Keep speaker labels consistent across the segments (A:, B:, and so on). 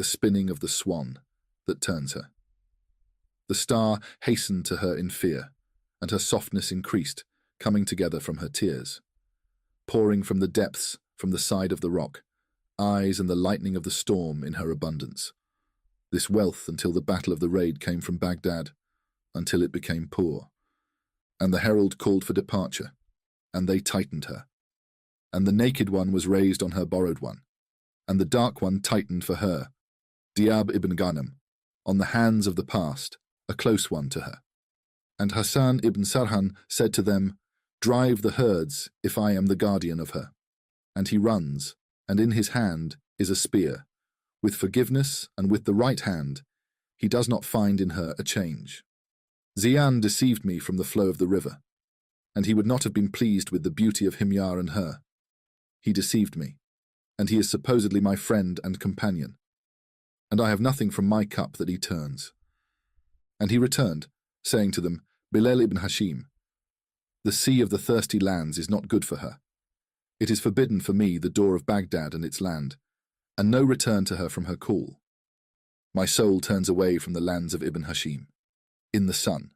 A: the spinning of the swan that turns her. The star hastened to her in fear, and her softness increased, coming together from her tears. Pouring from the depths, from the side of the rock, eyes and the lightning of the storm in her abundance. This wealth until the battle of the raid came from Baghdad, until it became poor. And the herald called for departure, and they tightened her. And the naked one was raised on her borrowed one, and the dark one tightened for her, Diab ibn Ghanem, on the hands of the past, a close one to her. And Hassan ibn Sarhan said to them, Drive the herds, if I am the guardian of her. And he runs, and in his hand is a spear. With forgiveness and with the right hand, he does not find in her a change. Ziyan deceived me from the flow of the river, and he would not have been pleased with the beauty of Himyar and her. He deceived me, and he is supposedly my friend and companion. And I have nothing from my cup that he turns. And he returned, saying to them, Bilal ibn Hashim, the sea of the thirsty lands is not good for her. It is forbidden for me the door of Baghdad and its land, and no return to her from her call. My soul turns away from the lands of Ibn Hashim, in the sun,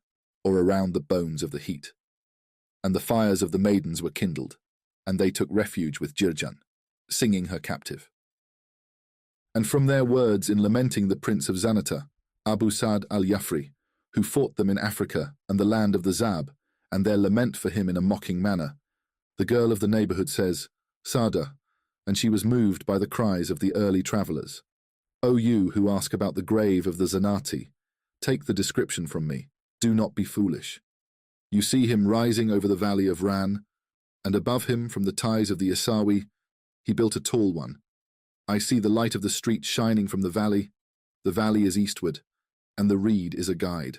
A: or around the bones of the heat. And the fires of the maidens were kindled, and they took refuge with Jirjan, singing her captive. And from their words in lamenting the prince of Zanata, Abu Sa'd al-Yafri, who fought them in Africa and the land of the Zab, and their lament for him in a mocking manner, the girl of the neighborhood says, Sada, and she was moved by the cries of the early travelers. O you who ask about the grave of the Zanati, take the description from me, do not be foolish. You see him rising over the valley of Ran, and above him from the ties of the Isawi, he built a tall one. I see the light of the street shining from the valley is eastward, and the reed is a guide.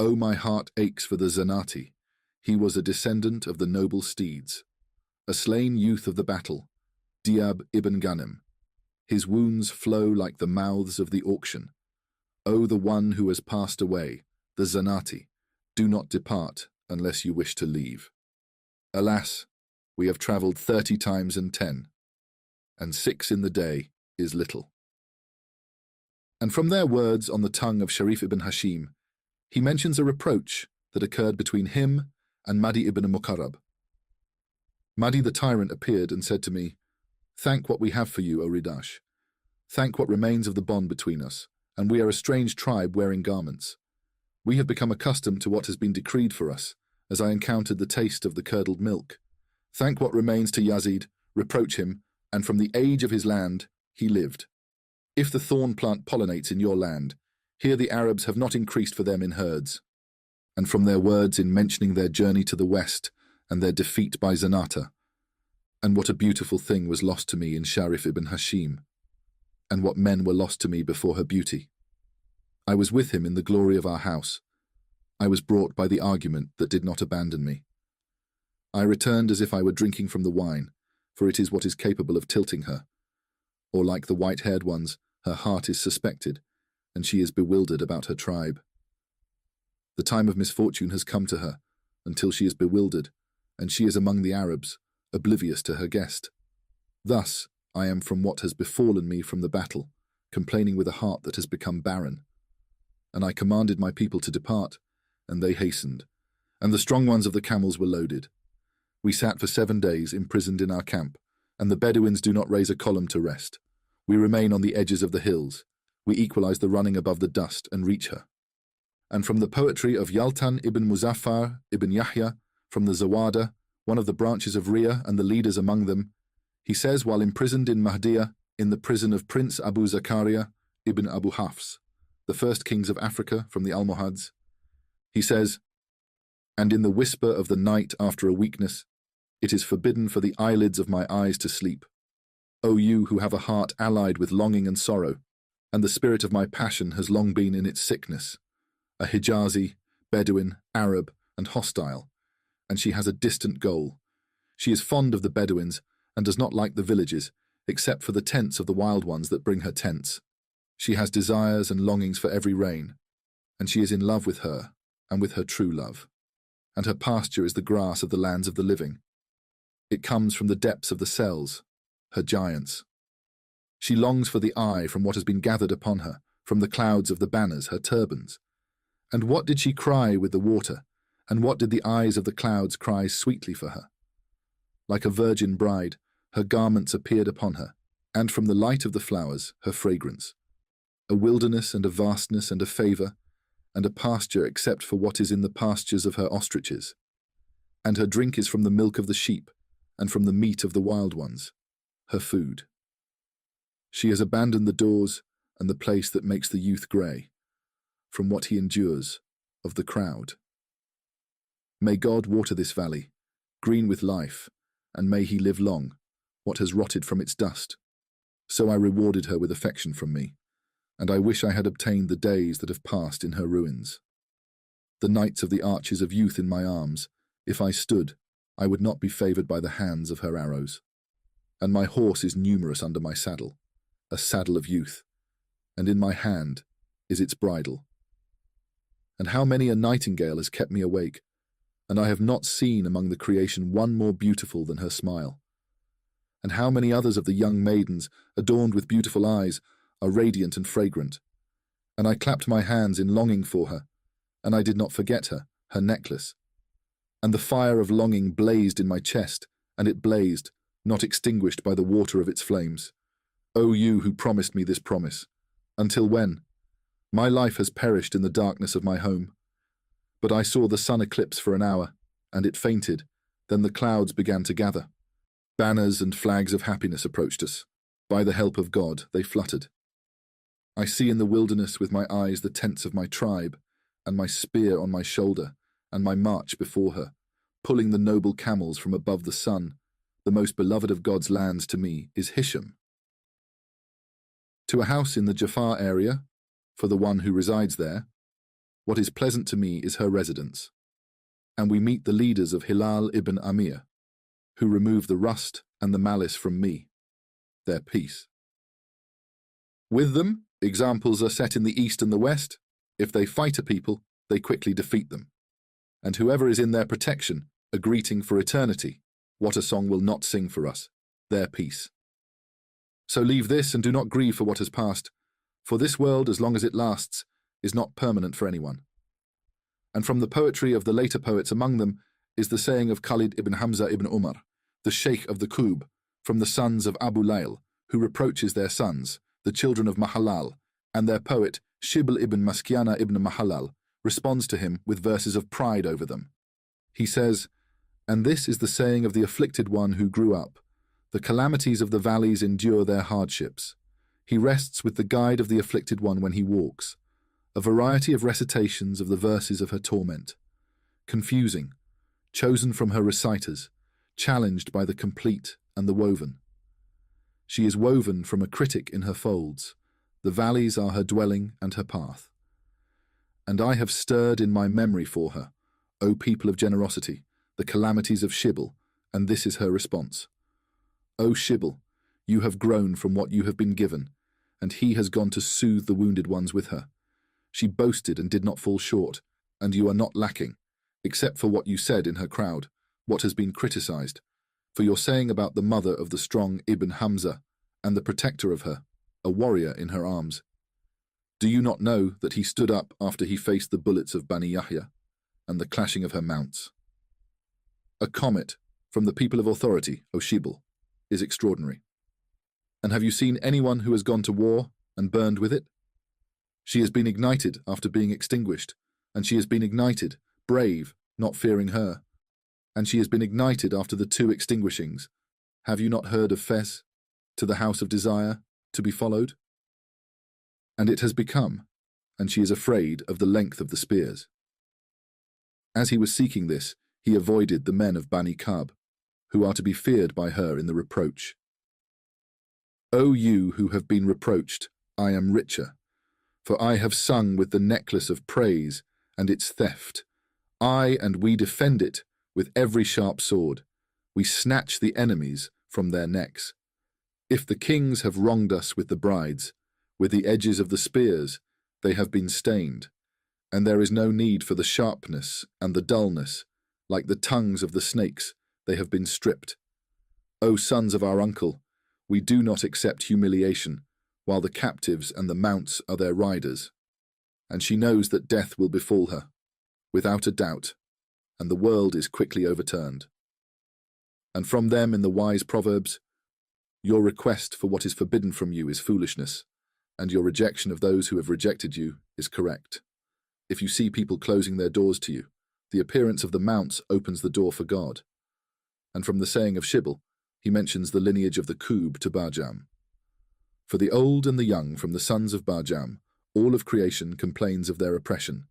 A: O my heart aches for the Zanati, he was a descendant of the noble steeds, a slain youth of the battle, Diab ibn Ghanem. His wounds flow like the mouths of the auction. O the one who has passed away, the Zanati, do not depart unless you wish to leave. Alas, we have travelled 30 times and 10, and 6 in the day is little. And from their words on the tongue of Sharif ibn Hashim, he mentions a reproach that occurred between him and Mahdi ibn Muqarrab. Mahdi the tyrant appeared and said to me, Thank what we have for you, O Ridash. Thank what remains of the bond between us, and we are a strange tribe wearing garments. We have become accustomed to what has been decreed for us, as I encountered the taste of the curdled milk. Thank what remains to Yazid, reproach him, and from the age of his land he lived. If the thorn plant pollinates in your land, here the Arabs have not increased for them in herds. And from their words in mentioning their journey to the west and their defeat by Zanata, and what a beautiful thing was lost to me in Sharif ibn Hashim, and what men were lost to me before her beauty. I was with him in the glory of our house. I was brought by the argument that did not abandon me. I returned as if I were drinking from the wine, for it is what is capable of tilting her. Or like the white-haired ones, her heart is suspected, and she is bewildered about her tribe. The time of misfortune has come to her, until she is bewildered, and she is among the Arabs, oblivious to her guest. Thus, I am from what has befallen me from the battle, complaining with a heart that has become barren. And I commanded my people to depart, and they hastened, and the strong ones of the camels were loaded. We sat for 7 days imprisoned in our camp, and the Bedouins do not raise a column to rest. We remain on the edges of the hills. We equalize the running above the dust and reach her. And from the poetry of Yaltan ibn Muzaffar ibn Yahya, from the Zawada, one of the branches of Riyah and the leaders among them, he says while imprisoned in Mahdiya, in the prison of Prince Abu Zakaria ibn Abu Hafs, the first kings of Africa from the Almohads, he says, And in the whisper of the night after a weakness, it is forbidden for the eyelids of my eyes to sleep. O you who have a heart allied with longing and sorrow, and the spirit of my passion has long been in its sickness, a Hijazi, Bedouin, Arab, and hostile, and she has a distant goal. She is fond of the Bedouins and does not like the villages, except for the tents of the wild ones that bring her tents. She has desires and longings for every reign, and she is in love with her and with her true love. And her pasture is the grass of the lands of the living. It comes from the depths of the cells, her giants. She longs for the eye from what has been gathered upon her, from the clouds of the banners, her turbans. And what did she cry with the water, and what did the eyes of the clouds cry sweetly for her? Like a virgin bride, her garments appeared upon her, and from the light of the flowers, her fragrance. A wilderness and a vastness and a favour, and a pasture except for what is in the pastures of her ostriches. And her drink is from the milk of the sheep, and from the meat of the wild ones, her food. She has abandoned the doors and the place that makes the youth grey, from what he endures of the crowd. May God water this valley, green with life, and may he live long, what has rotted from its dust. So I rewarded her with affection from me, and I wish I had obtained the days that have passed in her ruins. The nights of the arches of youth in my arms, if I stood, I would not be favoured by the hands of her arrows. And my horse is numerous under my saddle, a saddle of youth, and in my hand is its bridle. And how many a nightingale has kept me awake, and I have not seen among the creation one more beautiful than her smile. And how many others of the young maidens, adorned with beautiful eyes, are radiant and fragrant. And I clapped my hands in longing for her, and I did not forget her, her necklace. And the fire of longing blazed in my chest, and it blazed, not extinguished by the water of its flames. O you who promised me this promise, until when? My life has perished in the darkness of my home. But I saw the sun eclipse for an hour, and it fainted, then the clouds began to gather. Banners and flags of happiness approached us. By the help of God, they fluttered. I see in the wilderness with my eyes the tents of my tribe, and my spear on my shoulder, and my march before her, pulling the noble camels from above the sun. The most beloved of God's lands to me is Hisham. To a house in the Jafar area, for the one who resides there, what is pleasant to me is her residence. And we meet the leaders of Hilal ibn Amir, who remove the rust and the malice from me, their peace. With them, examples are set in the east and the west. If they fight a people, they quickly defeat them. And whoever is in their protection, a greeting for eternity. What a song will not sing for us, their peace. So leave this and do not grieve for what has passed, for this world, as long as it lasts, is not permanent for anyone. And from the poetry of the later poets among them is the saying of Khalid ibn Hamza ibn Umar, the Sheikh of the Kub, from the sons of Abu Layl, who reproaches their sons, the children of Mahalal, and their poet Shibl ibn Maskiana ibn Mahalal responds to him with verses of pride over them. He says, "And this is the saying of the afflicted one who grew up. The calamities of the valleys endure their hardships. He rests with the guide of the afflicted one when he walks. A variety of recitations of the verses of her torment. Confusing, chosen from her reciters, challenged by the complete and the woven. She is woven from a critic in her folds. The valleys are her dwelling and her path. And I have stirred in my memory for her, O people of generosity, the calamities of Shibl, and this is her response. O Shibl, you have grown from what you have been given, and he has gone to soothe the wounded ones with her. She boasted and did not fall short, and you are not lacking, except for what you said in her crowd, what has been criticized, for your saying about the mother of the strong Ibn Hamza, and the protector of her, a warrior in her arms. Do you not know that he stood up after he faced the bullets of Bani Yahya, and the clashing of her mounts? A comet from the people of authority, O Shibl, is extraordinary. And have you seen anyone who has gone to war and burned with it? She has been ignited after being extinguished, and she has been ignited, brave, not fearing her. And she has been ignited after the two extinguishings. Have you not heard of Fez, to the house of desire, to be followed? And it has become, and she is afraid of the length of the spears. As he was seeking this, he avoided the men of Bani Kab, who are to be feared by her in the reproach. O you who have been reproached, I am richer, for I have sung with the necklace of praise and its theft. I and we defend it with every sharp sword. We snatch the enemies from their necks. If the kings have wronged us with the brides, with the edges of the spears, they have been stained, and there is no need for the sharpness and the dullness, like the tongues of the snakes, they have been stripped. O sons of our uncle, We do not accept humiliation, while the captives and the mounts are their riders. And she knows that death will befall her, without a doubt, and the world is quickly overturned. And from them in the wise Proverbs, your request for what is forbidden from you is foolishness, and your rejection of those who have rejected you is correct. If you see people closing their doors to you, the appearance of the mounts opens the door for God. And from the saying of Shibble, he mentions the lineage of the Kub to Barjam. For the old and the young from the sons of Barjam, all of creation complains of their oppression.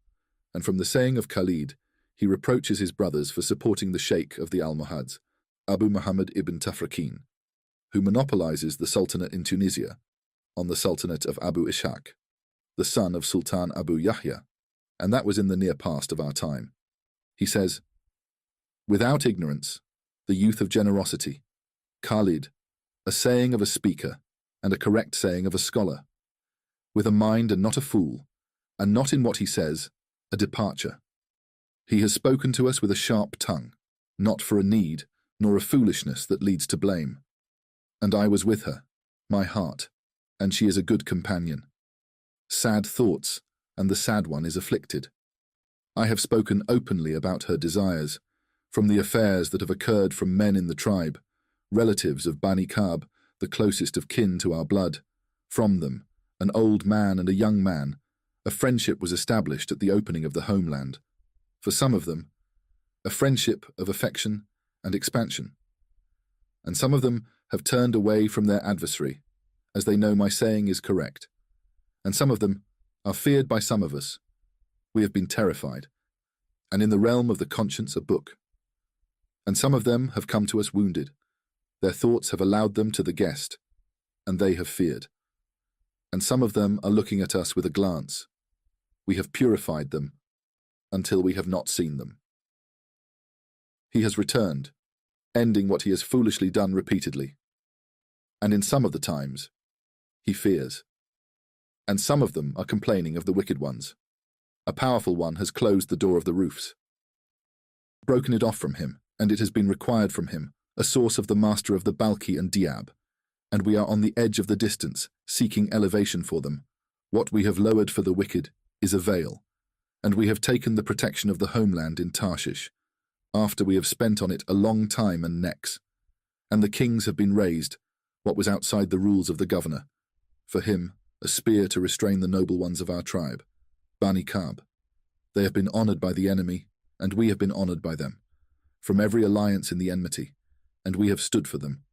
A: And from the saying of Khalid, he reproaches his brothers for supporting the sheikh of the Almohads, Abu Muhammad ibn Tafrakin, who monopolizes the sultanate in Tunisia on the sultanate of Abu Ishaq, the son of Sultan Abu Yahya, and that was in the near past of our time. He says, without ignorance, the youth of generosity, Khalid, a saying of a speaker, and a correct saying of a scholar, with a mind and not a fool, and not in what he says, a departure. He has spoken to us with a sharp tongue, not for a need, nor a foolishness that leads to blame. And I was with her, my heart, and she is a good companion. Sad thoughts, and the sad one is afflicted. I have spoken openly about her desires, from the affairs that have occurred from men in the tribe, relatives of Bani Kab, the closest of kin to our blood. From them, an old man and a young man, a friendship was established at the opening of the homeland. For some of them, a friendship of affection and expansion. And some of them have turned away from their adversary, as they know my saying is correct. And some of them are feared by some of us. We have been terrified, and in the realm of the conscience a book. And some of them have come to us wounded. Their thoughts have allowed them to the guest, and they have feared. And some of them are looking at us with a glance. We have purified them, until we have not seen them. He has returned, ending what he has foolishly done repeatedly. And in some of the times, he fears. And some of them are complaining of the wicked ones. A powerful one has closed the door of the roofs, broken it off from him, and it has been required from him, a source of the master of the Balki and Diab, and we are on the edge of the distance, seeking elevation for them. What we have lowered for the wicked is a veil, and we have taken the protection of the homeland in Tarshish, after we have spent on it a long time and necks. And the kings have been raised, what was outside the rules of the governor. For him, a spear to restrain the noble ones of our tribe, Bani Kab. They have been honored by the enemy, and we have been honored by them. From every alliance in the enmity, and we have stood for them.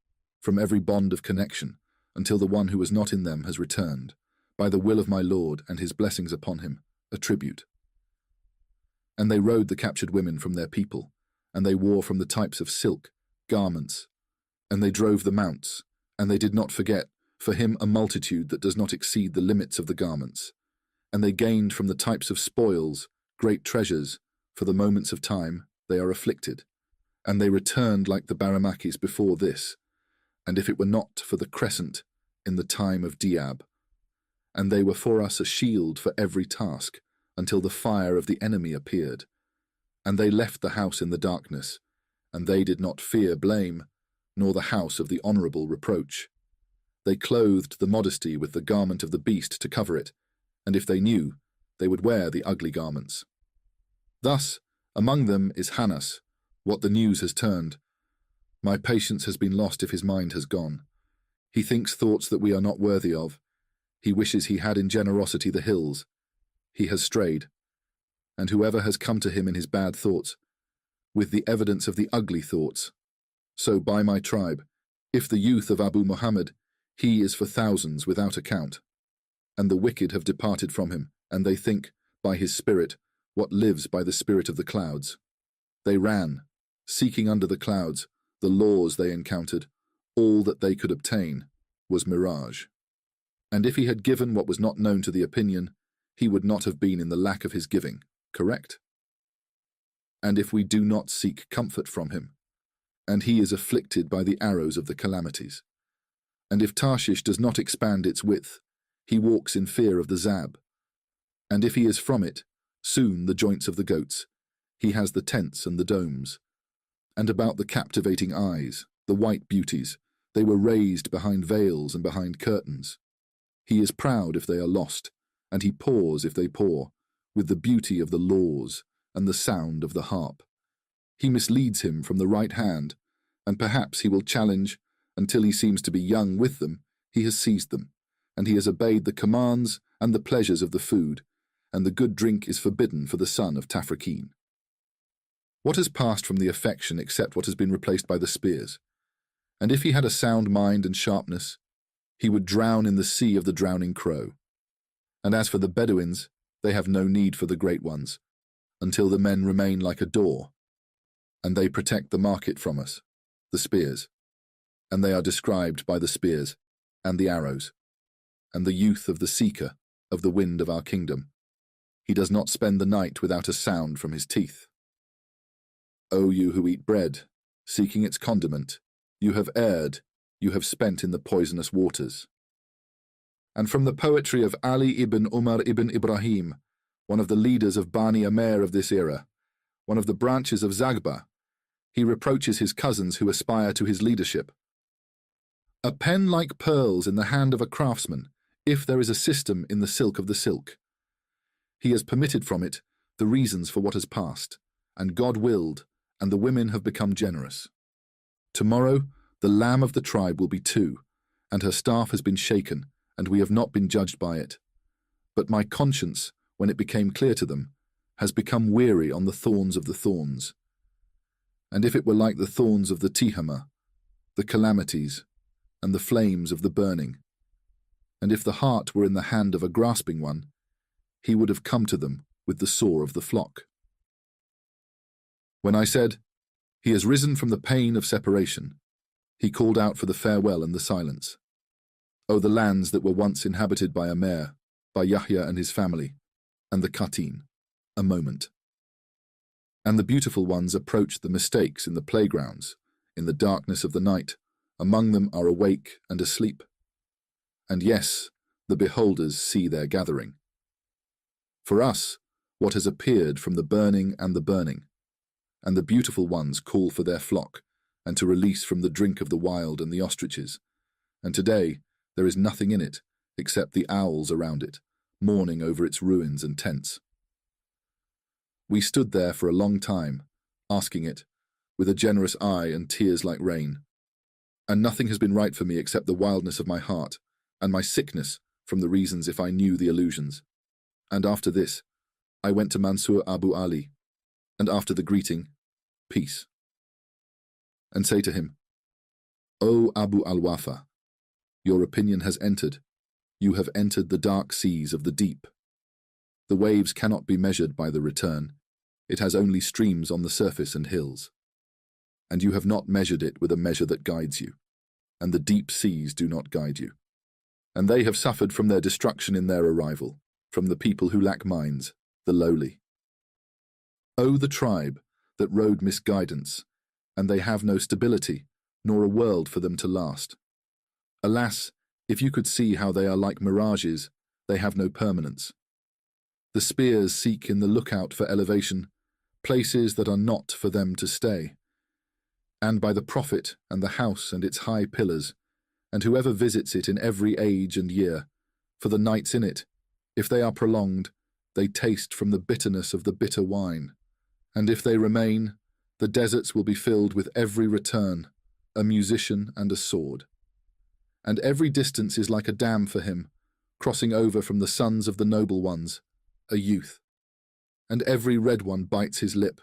A: From every bond of connection, until the one who was not in them has returned, by the will of my Lord and his blessings upon him, a tribute. And they rode the captured women from their people, and they wore from the types of silk, garments, and they drove the mounts, and they did not forget, for him a multitude that does not exceed the limits of the garments. And they gained from the types of spoils great treasures, for the moments of time they are afflicted. And they returned like the Baramakis before this, and if it were not for the crescent in the time of Diab. And they were for us a shield for every task, until the fire of the enemy appeared. And they left the house in the darkness, and they did not fear blame, nor the house of the honourable reproach. They clothed the modesty with the garment of the beast to cover it, and if they knew, they would wear the ugly garments. Thus, among them is Hannas, what the news has turned. My patience has been lost if his mind has gone. He thinks thoughts that we are not worthy of. He wishes he had in generosity the hills. He has strayed, and whoever has come to him in his bad thoughts, with the evidence of the ugly thoughts. So by my tribe, if the youth of Abu Muhammad, he is for thousands without account. And the wicked have departed from him, and they think, by his spirit, what lives by the spirit of the clouds. They ran, seeking under the clouds, the laws they encountered, all that they could obtain was mirage. And if he had given what was not known to the opinion, he would not have been in the lack of his giving, correct? And if we do not seek comfort from him, and he is afflicted by the arrows of the calamities, and if Tarshish does not expand its width, he walks in fear of the Zab, and if he is from it, soon the joints of the goats, he has the tents and the domes, and about the captivating eyes, the white beauties, They were raised behind veils and behind curtains. He is proud if they are lost, and he pours if they pour, with the beauty of the laws and the sound of the harp. He misleads him from the right hand, and perhaps he will challenge until he seems to be young with them. He has seized them, and he has obeyed the commands and the pleasures of the food, and the good drink is forbidden for the son of Tafrakeen. What has passed from the affection except what has been replaced by the spears? And if he had a sound mind and sharpness, he would drown in the sea of the drowning crow. And as for the Bedouins, they have no need for the great ones, until the men remain like a door, and they protect the market from us, the spears, and they are described by the spears and the arrows, and the youth of the seeker of the wind of our kingdom. He does not spend the night without a sound from his teeth. O you who eat bread, seeking its condiment, you have erred, you have spent in the poisonous waters. And from the poetry of Ali ibn Umar ibn Ibrahim, one of the leaders of Bani Amer of this era, one of the branches of Zagba, he reproaches his cousins who aspire to his leadership. A pen like pearls in the hand of a craftsman, if there is a system in the silk of the silk. He has permitted from it the reasons for what has passed, and God willed, and the women have become generous. Tomorrow, the lamb of the tribe will be 2, and her staff has been shaken, and we have not been judged by it. But my conscience, when it became clear to them, has become weary on the thorns of the thorns. And if it were like the thorns of the Tihama, the calamities, and the flames of the burning, and if the heart were in the hand of a grasping one, he would have come to them with the saw of the flock. When I said, "He has risen from the pain of separation," he called out for the farewell and the silence. O the lands that were once inhabited by Amer, by Yahya and his family, and the Qatin, a moment. And the beautiful ones approach the mistakes in the playgrounds, in the darkness of the night, among them are awake and asleep. And yes, the beholders see their gathering. For us, what has appeared from the burning, and the beautiful ones call for their flock, and to release from the drink of the wild and the ostriches. And today there is nothing in it, except the owls around it, mourning over its ruins and tents. We stood there for a long time, asking it, with a generous eye and tears like rain. And nothing has been right for me except the wildness of my heart, and my sickness from the reasons if I knew the illusions. And after this, I went to Mansur Abu Ali, and after the greeting, peace. And say to him, O Abu al-Wafa, your opinion has entered. You have entered the dark seas of the deep. The waves cannot be measured by the return. It has only streams on the surface and hills. And you have not measured it with a measure that guides you, and the deep seas do not guide you. And they have suffered from their destruction in their arrival, from the people who lack minds, the lowly. O the tribe that rode misguidance, and they have no stability, nor a world for them to last. Alas, if you could see how they are like mirages, they have no permanence. The spears seek in the lookout for elevation, places that are not for them to stay. And by the prophet and the house and its high pillars, and whoever visits it in every age and year, for the nights in it, if they are prolonged, they taste from the bitterness of the bitter wine. And if they remain, the deserts will be filled with every return, a musician and a sword. And every distance is like a dam for him, crossing over from the sons of the noble ones, a youth. And every red one bites his lip.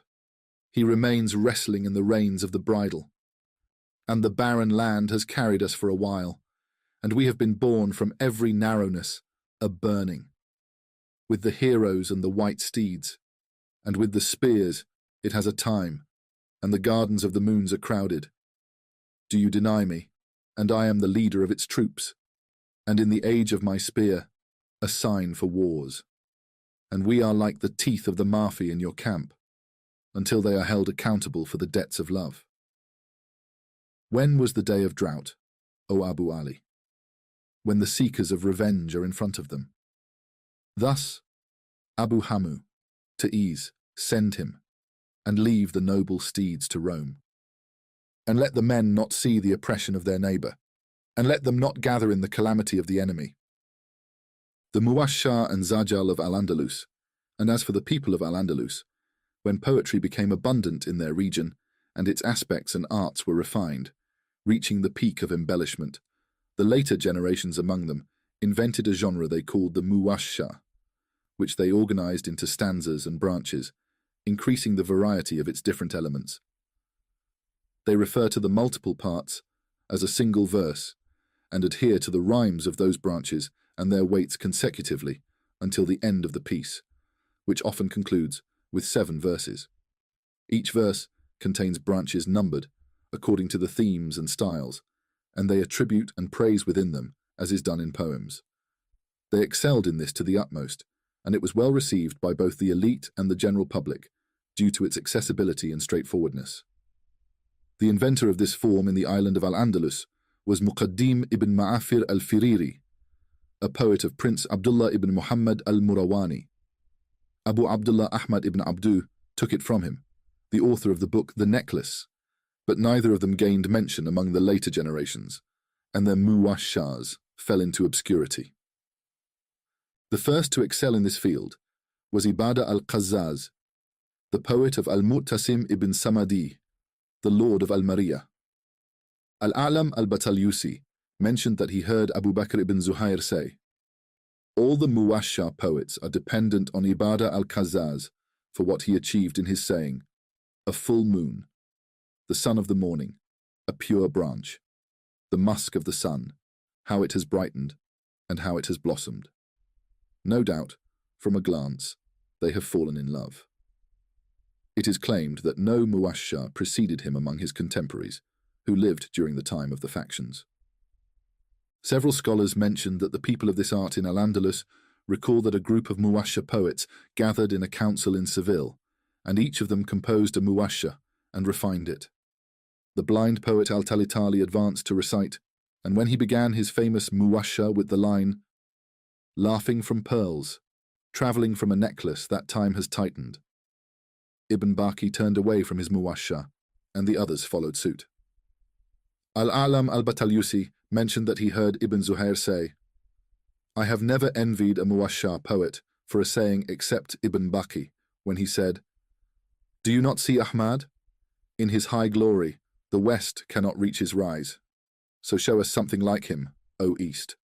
A: He remains wrestling in the reins of the bridle. And the barren land has carried us for a while, and we have been born from every narrowness, a burning. With the heroes and the white steeds, and with the spears it has a time, and the gardens of the moons are crowded. Do you deny me, and I am the leader of its troops, and in the age of my spear, a sign for wars. And we are like the teeth of the Mafi in your camp, until they are held accountable for the debts of love. When was the day of drought, O Abu Ali? When the seekers of revenge are in front of them. Thus, Abu Hamu, to ease, send him, and leave the noble steeds to roam. And let the men not see the oppression of their neighbour, and let them not gather in the calamity of the enemy. The Muwashsha and Zajal of Al-Andalus, and as for the people of Al-Andalus, when poetry became abundant in their region, and its aspects and arts were refined, reaching the peak of embellishment, the later generations among them invented a genre they called the Muwashsha, which they organized into stanzas and branches, increasing the variety of its different elements. They refer to the multiple parts as a single verse, and adhere to the rhymes of those branches and their weights consecutively until the end of the piece, which often concludes with 7 verses. Each verse contains branches numbered according to the themes and styles, and they attribute and praise within them, as is done in poems. They excelled in this to the utmost, and it was well received by both the elite and the general public, due to its accessibility and straightforwardness. The inventor of this form in the island of Al-Andalus was Muqaddim ibn Ma'afir al-Firiri, a poet of Prince Abdullah ibn Muhammad al-Murawani. Abu Abdullah Ahmad ibn Abdu took it from him, the author of the book The Necklace, but neither of them gained mention among the later generations, and their muwashshahs fell into obscurity. The first to excel in this field was Ibadah al-Qazzaz, the poet of Al-Mu'tasim ibn Samadi, the lord of Al-Mariya. Al-A'lam al-Batalyusi mentioned that he heard Abu Bakr ibn Zuhair say, "All the Muwashsha poets are dependent on Ibadah al-Qazzaz for what he achieved in his saying, a full moon, the sun of the morning, a pure branch, the musk of the sun, how it has brightened, and how it has blossomed. No doubt, from a glance, they have fallen in love." It is claimed that no Muwashsha preceded him among his contemporaries, who lived during the time of the factions. Several scholars mentioned that the people of this art in Al-Andalus recall that a group of Muwashsha poets gathered in a council in Seville, and each of them composed a Muwashsha and refined it. The blind poet Al-Talitali advanced to recite, and when he began his famous Muwashsha with the line, "Laughing from pearls, travelling from a necklace that time has tightened," Ibn Baqi turned away from his Muwashsha, and the others followed suit. Al-A'lam al-Batalyusi mentioned that he heard Ibn Zuhair say, "I have never envied a Muwashsha poet for a saying except Ibn Baqi, when he said, 'Do you not see Ahmad? In his high glory, the West cannot reach his rise. So show us something like him, O East.'"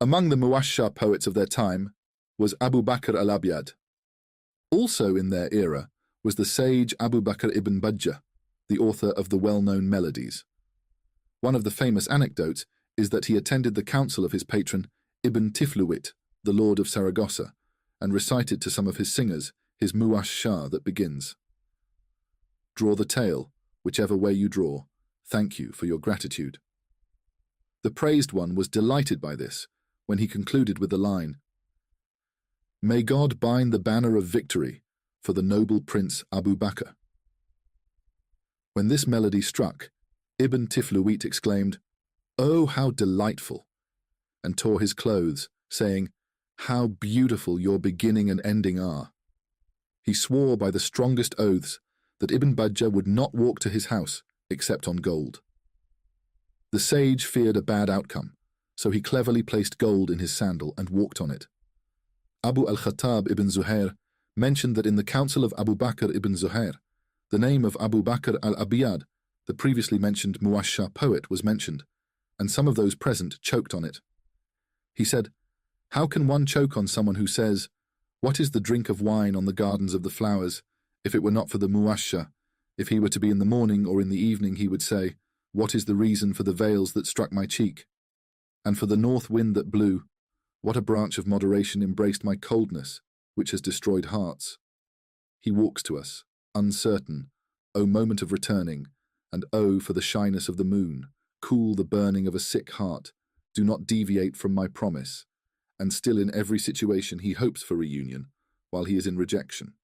A: Among the Muwashsha poets of their time was Abu Bakr al-Abyad. Also in their era was the sage Abu Bakr ibn Bajjah, the author of the well-known melodies. One of the famous anecdotes is that he attended the council of his patron Ibn Tifluwit, the lord of Saragossa, and recited to some of his singers his Muwashsha that begins, "Draw the tail, whichever way you draw, thank you for your gratitude." The praised one was delighted by this when he concluded with the line, "May God bind the banner of victory for the noble Prince Abu Bakr." When this melody struck, Ibn Tifluwit exclaimed, "Oh, how delightful!" and tore his clothes, saying, "How beautiful your beginning and ending are." He swore by the strongest oaths that Ibn Bajjah would not walk to his house except on gold. The sage feared a bad outcome, so he cleverly placed gold in his sandal and walked on it. Abu al-Khattab ibn Zuhair mentioned that in the council of Abu Bakr ibn Zuhair, the name of Abu Bakr al-Abyad, the previously mentioned Muwashsha poet, was mentioned, and some of those present choked on it. He said, "How can one choke on someone who says, 'What is the drink of wine on the gardens of the flowers, if it were not for the Muwashsha? If he were to be in the morning or in the evening, he would say, what is the reason for the veils that struck my cheek? And for the north wind that blew, what a branch of moderation embraced my coldness, which has destroyed hearts. He walks to us, uncertain, O moment of returning, and O for the shyness of the moon, cool the burning of a sick heart, do not deviate from my promise, and still in every situation he hopes for reunion, while he is in rejection."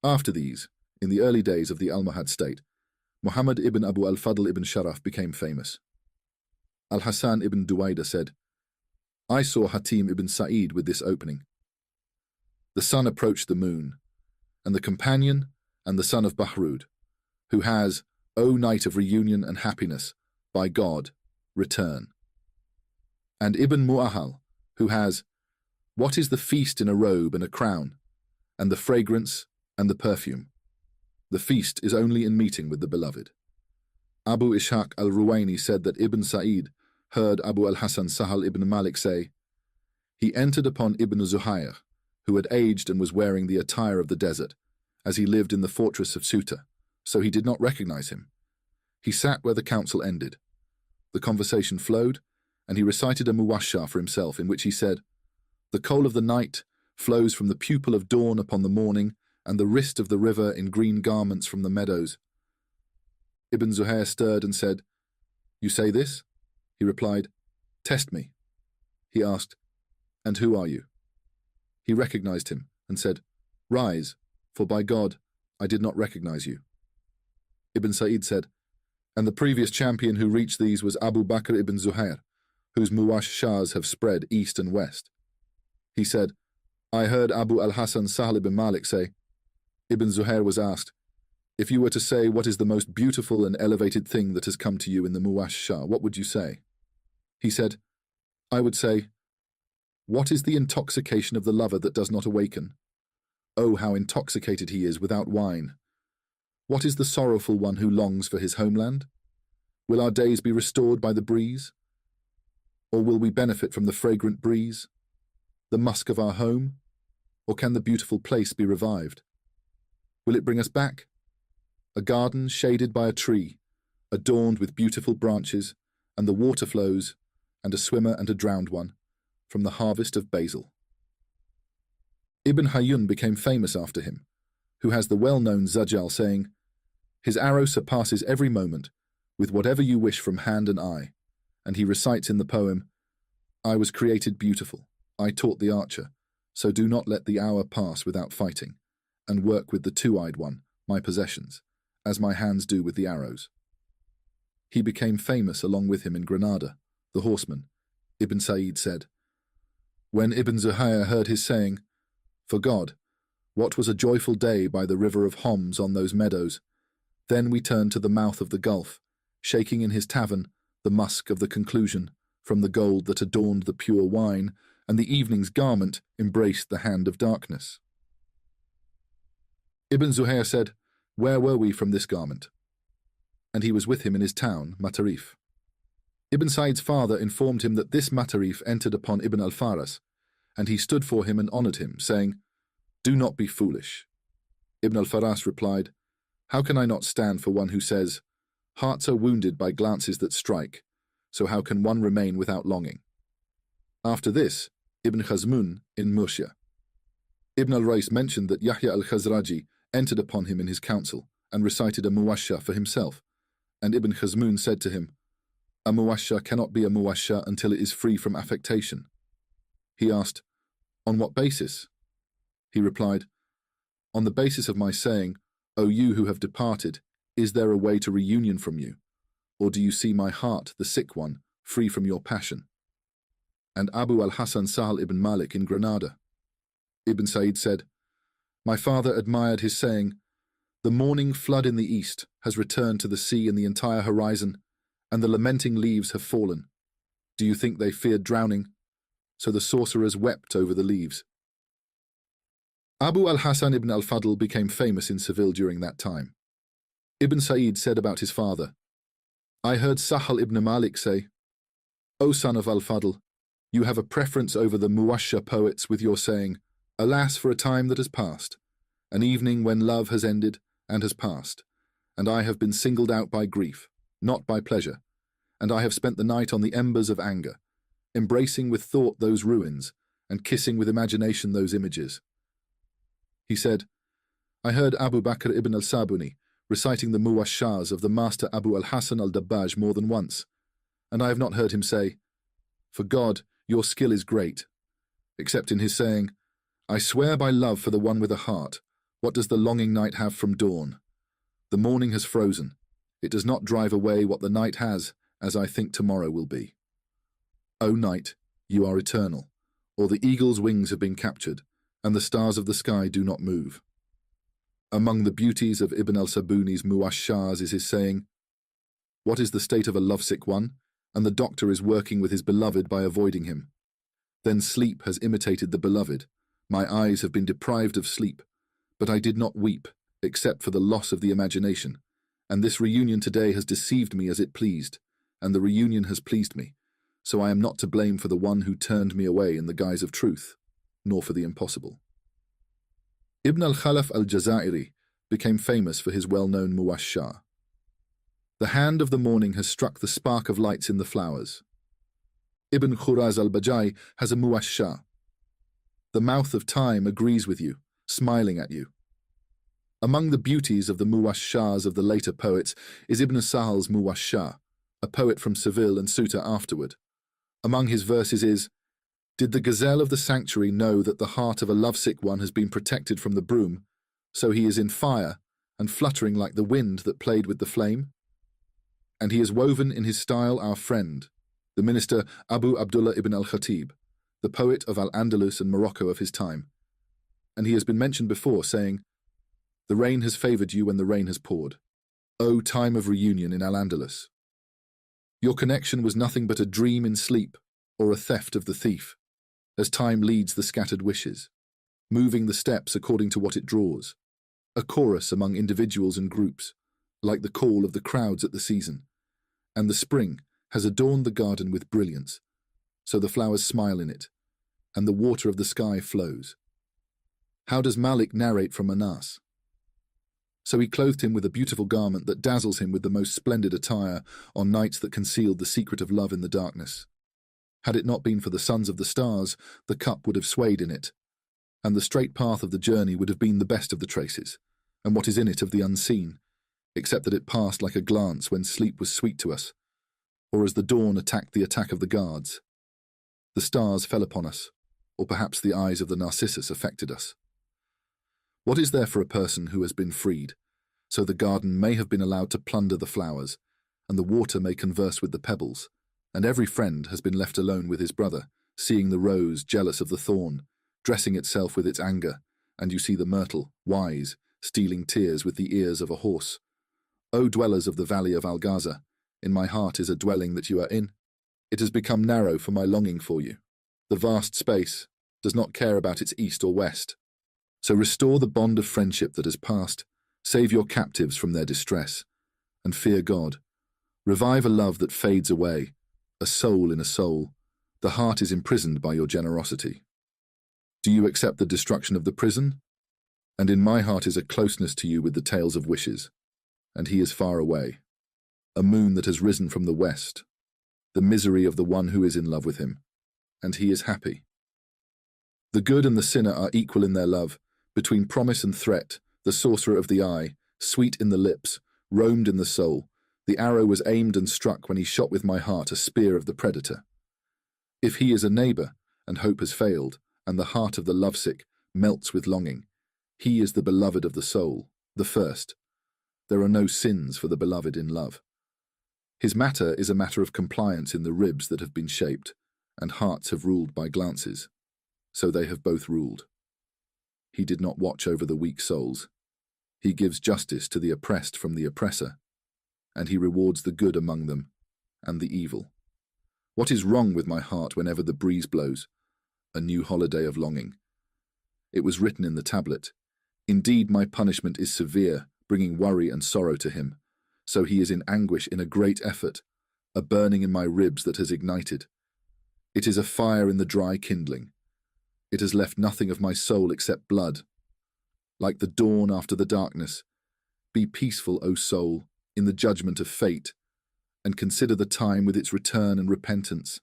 A: After these, in the early days of the Almohad state, Muhammad ibn Abu al-Fadl ibn Sharaf became famous. Al-Hasan ibn Duwayda said, "I saw Hatim ibn Sa'id with this opening. The sun approached the moon, and the companion and the son of Bahrud, who has, O night of reunion and happiness, by God, return. And Ibn Mu'ahal, who has, what is the feast in a robe and a crown, and the fragrance and the perfume? The feast is only in meeting with the beloved. Abu Ishaq al-Ruwaini said that Ibn Sa'id heard Abu al-Hasan Sahal ibn Malik say, he entered upon Ibn Zuhair, who had aged and was wearing the attire of the desert, as he lived in the fortress of Suta, so he did not recognize him. He sat where the council ended. The conversation flowed, and he recited a muwashsha for himself, in which he said, the coal of the night flows from the pupil of dawn upon the morning, and the wrist of the river in green garments from the meadows. Ibn Zuhair stirred and said, you say this? He replied, test me. He asked, and who are you? He recognized him and said, rise, for by God, I did not recognize you. Ibn Sa'id said, and the previous champion who reached these was Abu Bakr ibn Zuhair, whose muwashshahs have spread east and west. He said, I heard Abu al-Hasan Sahal ibn Malik say. Ibn Zuhair was asked, if you were to say what is the most beautiful and elevated thing that has come to you in the muwashshah, what would you say? He said, I would say, what is the intoxication of the lover that does not awaken? Oh, how intoxicated he is without wine. What is the sorrowful one who longs for his homeland? Will our days be restored by the breeze? Or will we benefit from the fragrant breeze, the musk of our home? Or can the beautiful place be revived? Will it bring us back? A garden shaded by a tree, adorned with beautiful branches, and the water flows, and a swimmer and a drowned one, from the harvest of basil. Ibn Hayyun became famous after him, who has the well-known Zajjal saying, his arrow surpasses every moment, with whatever you wish from hand and eye, and he recites in the poem, I was created beautiful, I taught the archer, so do not let the hour pass without fighting, and work with the two-eyed one, my possessions, as my hands do with the arrows. He became famous along with him in Granada, the horseman. Ibn Sa'id said, when Ibn Zuhair heard his saying, for God, what was a joyful day by the river of Homs on those meadows, then we turned to the mouth of the gulf, shaking in his tavern the musk of the conclusion from the gold that adorned the pure wine, and the evening's garment embraced the hand of darkness. Ibn Zuhair said, where were we from this garment? And he was with him in his town, Matarif. Ibn Sa'id's father informed him that this Matarif entered upon Ibn al-Faras, and he stood for him and honored him, saying, do not be foolish. Ibn al-Faras replied, how can I not stand for one who says, hearts are wounded by glances that strike, so how can one remain without longing? After this, Ibn Khazmun in Murcia. Ibn al-Rais mentioned that Yahya al-Khazraji entered upon him in his council and recited a muwashsha for himself, and Ibn Khazmun said to him, a muwashsha cannot be a muwashsha until it is free from affectation. He asked, on what basis? He replied, on the basis of my saying, O you who have departed, is there a way to reunion from you? Or do you see my heart, the sick one, free from your passion? And Abu al-Hasan Sahal ibn Malik in Granada. Ibn Sa'id said, my father admired his saying, the morning flood in the east has returned to the sea and the entire horizon, and the lamenting leaves have fallen. Do you think they feared drowning? So the sorcerers wept over the leaves. Abu al-Hasan ibn al-Fadl became famous in Seville during that time. Ibn Sa'id said about his father, I heard Sahal ibn Malik say, O son of al-Fadl, you have a preference over the muwashsha poets with your saying, alas for a time that has passed, an evening when love has ended and has passed, and I have been singled out by grief, not by pleasure, and I have spent the night on the embers of anger, embracing with thought those ruins, and kissing with imagination those images. He said, I heard Abu Bakr ibn al-Sabuni reciting the muwashshahs of the master Abu al-Hasan al-Dabbaj more than once, and I have not heard him say, for God, your skill is great, except in his saying, I swear by love for the one with a heart, what does the longing night have from dawn? The morning has frozen, it does not drive away what the night has, as I think tomorrow will be. O night, you are eternal, or the eagle's wings have been captured, and the stars of the sky do not move. Among the beauties of Ibn al-Sabuni's Muwashshahs is his saying, "What is the state of a lovesick one? And the doctor is working with his beloved by avoiding him. Then sleep has imitated the beloved. My eyes have been deprived of sleep, but I did not weep, except for the loss of the imagination. And this reunion today has deceived me as it pleased, and the reunion has pleased me. So I am not to blame for the one who turned me away in the guise of truth, nor for the impossible." Ibn al-Khalaf al-Jazairi became famous for his well-known Muwashshah. The hand of the morning has struck the spark of lights in the flowers. Ibn Khuraz al-Bajai has a Muwashshah. The mouth of time agrees with you, smiling at you. Among the beauties of the Muwashshahs of the later poets is Ibn Sahl's Muwashshah, a poet from Seville and Ceuta afterward. Among his verses is, "Did the gazelle of the sanctuary know that the heart of a lovesick one has been protected from the broom, so he is in fire and fluttering like the wind that played with the flame? And he has woven in his style our friend, the minister Abu Abdullah ibn al-Khatib, the poet of Al-Andalus and Morocco of his time. And he has been mentioned before, saying, 'The rain has favoured you when the rain has poured. O time of reunion in Al-Andalus! Your connection was nothing but a dream in sleep, or a theft of the thief, as time leads the scattered wishes, moving the steps according to what it draws, a chorus among individuals and groups, like the call of the crowds at the season. And the spring has adorned the garden with brilliance, so the flowers smile in it, and the water of the sky flows.' How does Malik narrate from Anas? So he clothed him with a beautiful garment that dazzles him with the most splendid attire on nights that concealed the secret of love in the darkness. Had it not been for the sons of the stars, the cup would have swayed in it, and the straight path of the journey would have been the best of the traces, and what is in it of the unseen, except that it passed like a glance when sleep was sweet to us, or as the dawn attacked the attack of the guards. The stars fell upon us, or perhaps the eyes of the Narcissus affected us. What is there for a person who has been freed, so the garden may have been allowed to plunder the flowers, and the water may converse with the pebbles, and every friend has been left alone with his brother, seeing the rose jealous of the thorn, dressing itself with its anger, and you see the myrtle, wise, stealing tears with the ears of a horse. O dwellers of the valley of Al-Gaza, in my heart is a dwelling that you are in. It has become narrow for my longing for you. The vast space does not care about its east or west. So restore the bond of friendship that has passed, save your captives from their distress, and fear God. Revive a love that fades away, a soul in a soul. The heart is imprisoned by your generosity. Do you accept the destruction of the prison? And in my heart is a closeness to you with the tales of wishes, and he is far away, a moon that has risen from the west, the misery of the one who is in love with him, and he is happy. The good and the sinner are equal in their love, between promise and threat, the sorcerer of the eye, sweet in the lips, roamed in the soul. The arrow was aimed and struck when he shot with my heart a spear of the predator. If he is a neighbour, and hope has failed, and the heart of the lovesick melts with longing, he is the beloved of the soul, the first. There are no sins for the beloved in love. His matter is a matter of compliance in the ribs that have been shaped, and hearts have ruled by glances. So they have both ruled. He did not watch over the weak souls. He gives justice to the oppressed from the oppressor, and he rewards the good among them and the evil. What is wrong with my heart whenever the breeze blows? A new holiday of longing. It was written in the tablet, "Indeed my punishment is severe, bringing worry and sorrow to him. So he is in anguish in a great effort, a burning in my ribs that has ignited. It is a fire in the dry kindling. It has left nothing of my soul except blood. Like the dawn after the darkness, be peaceful, O soul, in the judgment of fate, and consider the time with its return and repentance,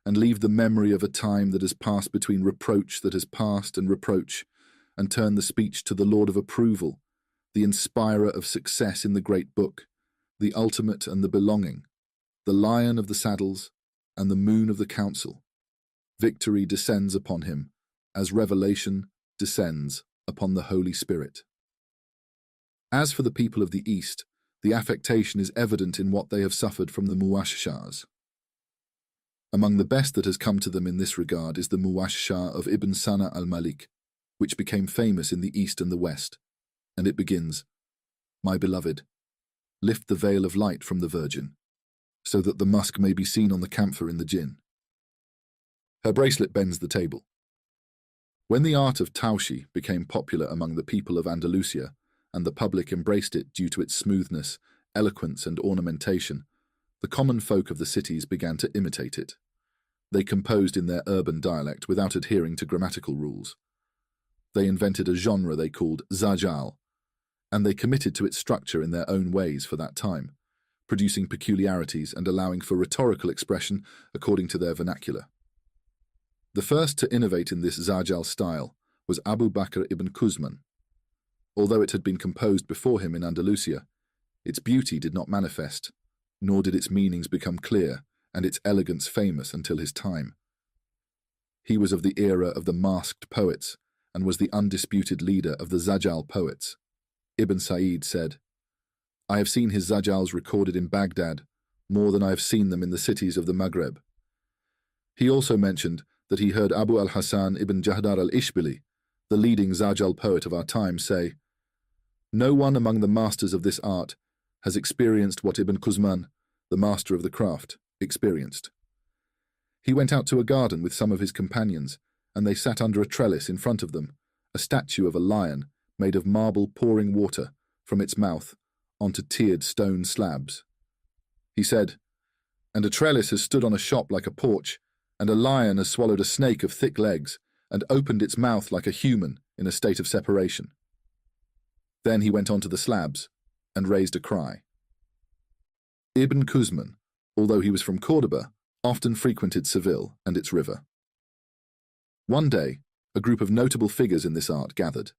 A: and leave the memory of a time that has passed between reproach that has passed and reproach, and turn the speech to the Lord of approval, the inspirer of success in the great book, the ultimate and the belonging, the lion of the saddles and the moon of the council. Victory descends upon him, as revelation descends upon the Holy Spirit." As for the people of the East, the affectation is evident in what they have suffered from the Muwashshahs. Among the best that has come to them in this regard is the Muwashshah of Ibn Sana al-Malik, which became famous in the East and the West, and it begins, "My beloved, lift the veil of light from the Virgin, so that the musk may be seen on the camphor in the jinn." Her bracelet bends the table. When the art of Taushi became popular among the people of Andalusia, and the public embraced it due to its smoothness, eloquence, and ornamentation, the common folk of the cities began to imitate it. They composed in their urban dialect without adhering to grammatical rules. They invented a genre they called Zajal, and they committed to its structure in their own ways for that time, producing peculiarities and allowing for rhetorical expression according to their vernacular. The first to innovate in this Zajal style was Abu Bakr ibn Quzman. Although it had been composed before him in Andalusia, its beauty did not manifest, nor did its meanings become clear and its elegance famous until his time. He was of the era of the masked poets and was the undisputed leader of the Zajal poets. Ibn Sa'id said, "I have seen his Zajals recorded in Baghdad more than I have seen them in the cities of the Maghreb." He also mentioned that he heard Abu al-Hasan ibn Jahdar al-Ishbili, the leading Zajal poet of our time, say, "No one among the masters of this art has experienced what Ibn Quzman, the master of the craft, experienced. He went out to a garden with some of his companions, and they sat under a trellis in front of them, a statue of a lion made of marble pouring water from its mouth onto tiered stone slabs. He said, and a trellis has stood on a shop like a porch, and a lion has swallowed a snake of thick legs, and opened its mouth like a human in a state of separation." Then he went on to the slabs, and raised a cry. Ibn Quzman, although he was from Córdoba, often frequented Seville and its river. One day, a group of notable figures in this art gathered.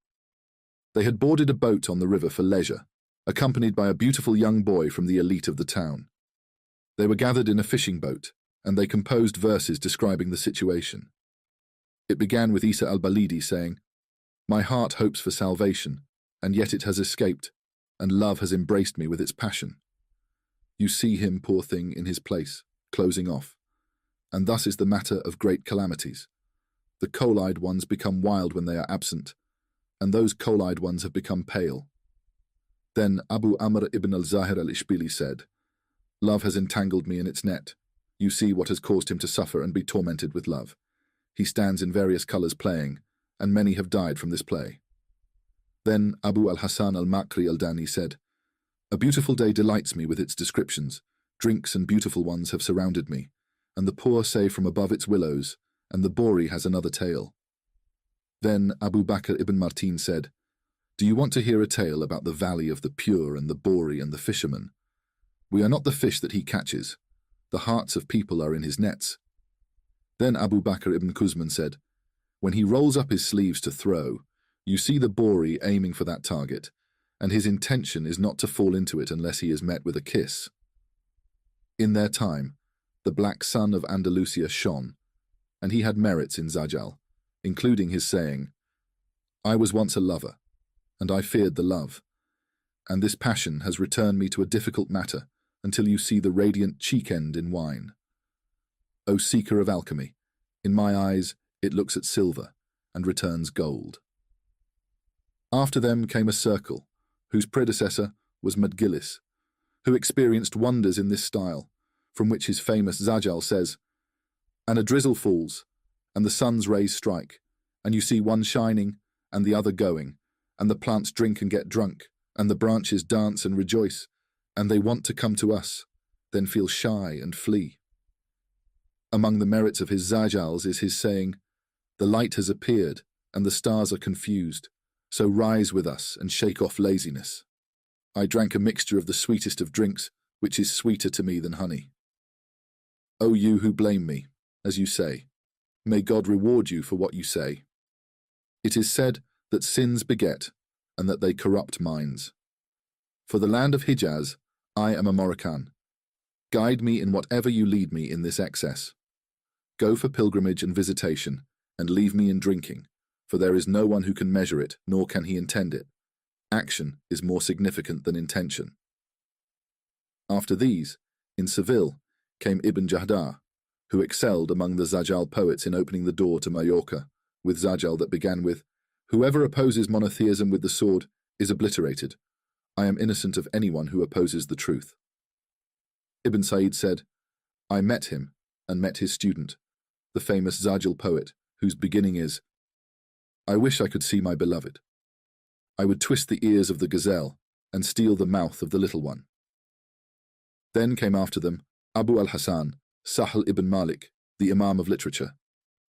A: They had boarded a boat on the river for leisure, accompanied by a beautiful young boy from the elite of the town. They were gathered in a fishing boat, and they composed verses describing the situation. It began with Isa al-Balidi saying, "My heart hopes for salvation, and yet it has escaped, and love has embraced me with its passion. You see him, poor thing, in his place, closing off. And thus is the matter of great calamities. The coal-eyed ones become wild when they are absent, and those coal-eyed ones have become pale." Then Abu Amr ibn al-Zahir al-Ishbili said, "Love has entangled me in its net. You see what has caused him to suffer and be tormented with love. He stands in various colours playing, and many have died from this play." Then Abu al-Hasan al-Makri al-Dani said, "A beautiful day delights me with its descriptions. Drinks and beautiful ones have surrounded me, and the poor say from above its willows, and the Bori has another tale." Then Abu Bakr ibn Martin said, "Do you want to hear a tale about the valley of the pure and the Bori and the fisherman? We are not the fish that he catches. The hearts of people are in his nets." Then Abu Bakr ibn Quzman said, "When he rolls up his sleeves to throw, you see the Bori aiming for that target, and his intention is not to fall into it unless he is met with a kiss." In their time, the black sun of Andalusia shone, and he had merits in Zajal, including his saying, "I was once a lover, and I feared the love, and this passion has returned me to a difficult matter until you see the radiant cheek end in wine. O seeker of alchemy, in my eyes it looks at silver and returns gold." After them came a circle, whose predecessor was Madgilis, who experienced wonders in this style, from which his famous Zajal says, "And a drizzle falls, and the sun's rays strike, and you see one shining and the other going, and the plants drink and get drunk, and the branches dance and rejoice, and they want to come to us, then feel shy and flee." Among the merits of his Zajals is his saying, "The light has appeared, and the stars are confused, so rise with us and shake off laziness. I drank a mixture of the sweetest of drinks, which is sweeter to me than honey. O you who blame me, as you say, may God reward you for what you say. It is said that sins beget, and that they corrupt minds. For the land of Hijaz, I am a Moroccan. Guide me in whatever you lead me in this excess. Go for pilgrimage and visitation, and leave me in drinking, for there is no one who can measure it, nor can he intend it. Action is more significant than intention." After these, in Seville, came Ibn Jahdar, who excelled among the Zajal poets in opening the door to Majorca, with Zajal that began with, "Whoever opposes monotheism with the sword is obliterated. I am innocent of anyone who opposes the truth." Ibn Said said, "I met him and met his student, the famous Zajjal poet, whose beginning is, 'I wish I could see my beloved. I would twist the ears of the gazelle and steal the mouth of the little one.'" Then came after them Abu al-Hasan, Sahl ibn Malik, the Imam of literature.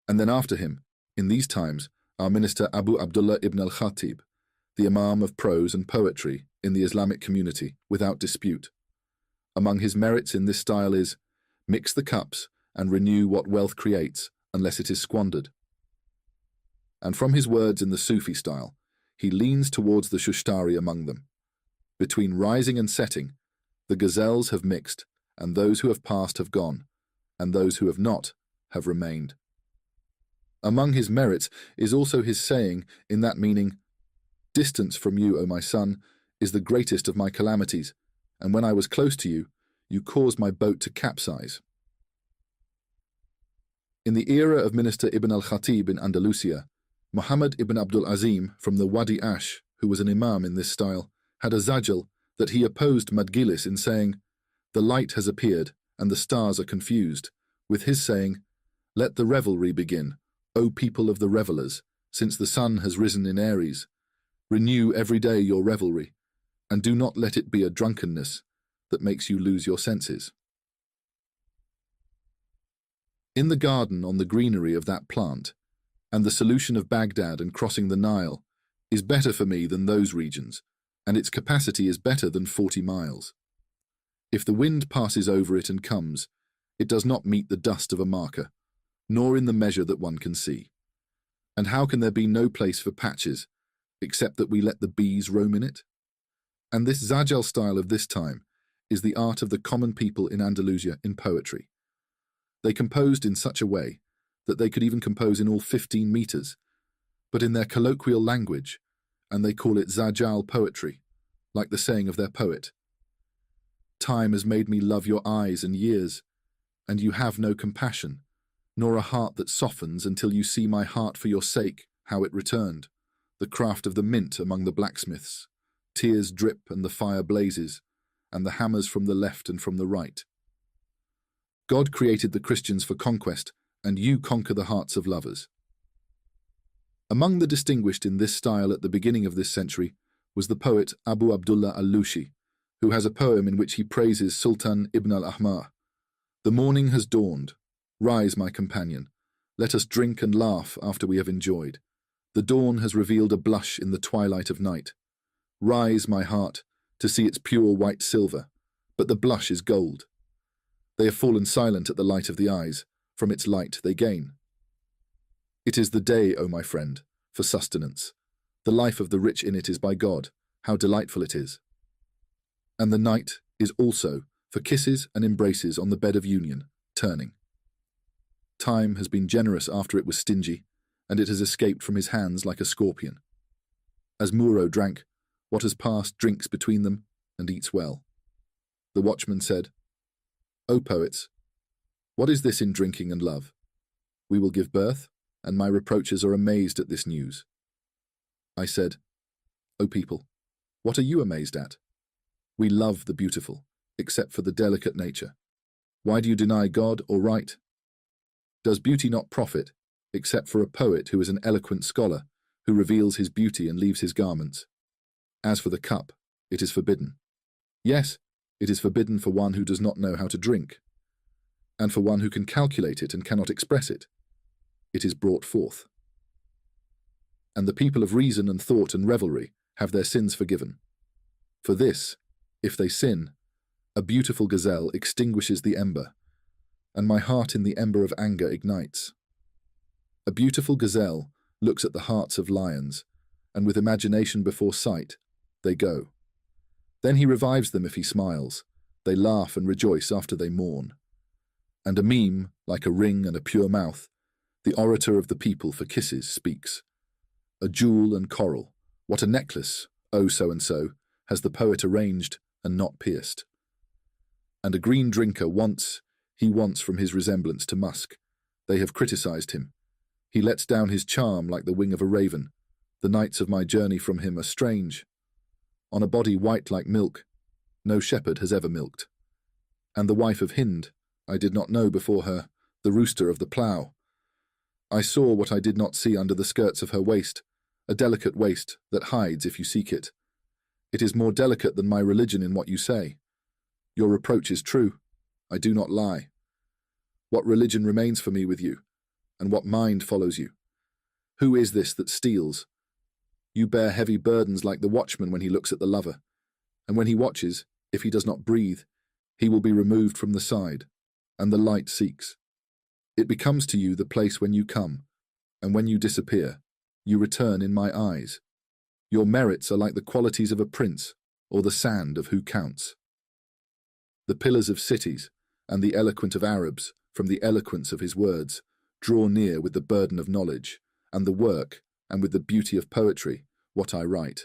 A: And then after him, in these times, our minister Abu Abdullah ibn al-Khatib, the Imam of prose and poetry in the Islamic community, without dispute. Among his merits in this style is, "Mix the cups and renew what wealth creates, unless it is squandered." And from his words in the Sufi style, he leans towards the Shushtari among them. Between rising and setting, the gazelles have mixed, and those who have passed have gone, and those who have not have remained. Among his merits is also his saying, in that meaning, "Distance from you, O my son, is the greatest of my calamities, and when I was close to you, you caused my boat to capsize." In the era of Minister Ibn al-Khatib in Andalusia, Muhammad ibn Abdul Azim from the Wadi Ash, who was an imam in this style, had a zajjal that he opposed Madgilis in saying, "The light has appeared, and the stars are confused," with his saying, "Let the revelry begin, O people of the revelers, since the sun has risen in Aries. Renew every day your revelry, and do not let it be a drunkenness that makes you lose your senses." In the garden on the greenery of that plant, and the solution of Baghdad and crossing the Nile, is better for me than those regions, and its capacity is better than 40 miles. If the wind passes over it and comes, it does not meet the dust of a marker, nor in the measure that one can see. And how can there be no place for patches, except that we let the bees roam in it? And this Zajjal style of this time is the art of the common people in Andalusia in poetry. They composed in such a way that they could even compose in all 15 meters, but in their colloquial language, and they call it Zajjal poetry, like the saying of their poet, "Time has made me love your eyes and years, and you have no compassion, nor a heart that softens until you see my heart for your sake, how it returned, the craft of the mint among the blacksmiths. Tears drip and the fire blazes, and the hammers from the left and from the right. God created the Christians for conquest, and you conquer the hearts of lovers." Among the distinguished in this style at the beginning of this century was the poet Abu Abdullah al-Lushi, who has a poem in which he praises Sultan Ibn al-Ahmar. "The morning has dawned. Rise, my companion. Let us drink and laugh after we have enjoyed. The dawn has revealed a blush in the twilight of night. Rise, my heart, to see its pure white silver, but the blush is gold. They have fallen silent at the light of the eyes. From its light they gain. It is the day, O my friend, for sustenance. The life of the rich in it is by God. How delightful it is. And the night is also for kisses and embraces on the bed of union, turning. Time has been generous after it was stingy, and it has escaped from his hands like a scorpion. As Muro drank, what has passed drinks between them and eats well." The watchman said, "O poets, what is this in drinking and love? We will give birth, and my reproachers are amazed at this news." I said, "O people, what are you amazed at? We love the beautiful, except for the delicate nature. Why do you deny God or right? Does beauty not profit, except for a poet who is an eloquent scholar, who reveals his beauty and leaves his garments? As for the cup, it is forbidden. Yes, it is forbidden for one who does not know how to drink, and for one who can calculate it and cannot express it. It is brought forth. And the people of reason and thought and revelry have their sins forgiven. For this, if they sin, a beautiful gazelle extinguishes the ember, and my heart in the ember of anger ignites. A beautiful gazelle looks at the hearts of lions, and with imagination before sight, they go. Then he revives them if he smiles. They laugh and rejoice after they mourn. And a meme, like a ring and a pure mouth, the orator of the people for kisses speaks. A jewel and coral, what a necklace, oh so-and-so, has the poet arranged and not pierced. And a green drinker wants from his resemblance to musk. They have criticized him. He lets down his charm like the wing of a raven. The nights of my journey from him are strange. on a body white like milk, no shepherd has ever milked. And the wife of Hind, I did not know before her, the rooster of the plough. I saw what I did not see under the skirts of her waist, a delicate waist that hides if you seek it. It is more delicate than my religion in what you say. Your reproach is true. I do not lie. What religion remains for me with you, and what mind follows you? Who is this that steals? You bear heavy burdens like the watchman when he looks at the lover, and when he watches, if he does not breathe, he will be removed from the side, and the light seeks. It becomes to you the place when you come, and when you disappear, you return in my eyes. Your merits are like the qualities of a prince, or the sand of who counts. The pillars of cities, and the eloquent of Arabs, from the eloquence of his words, draw near with the burden of knowledge, and the work, and with the beauty of poetry, what I write.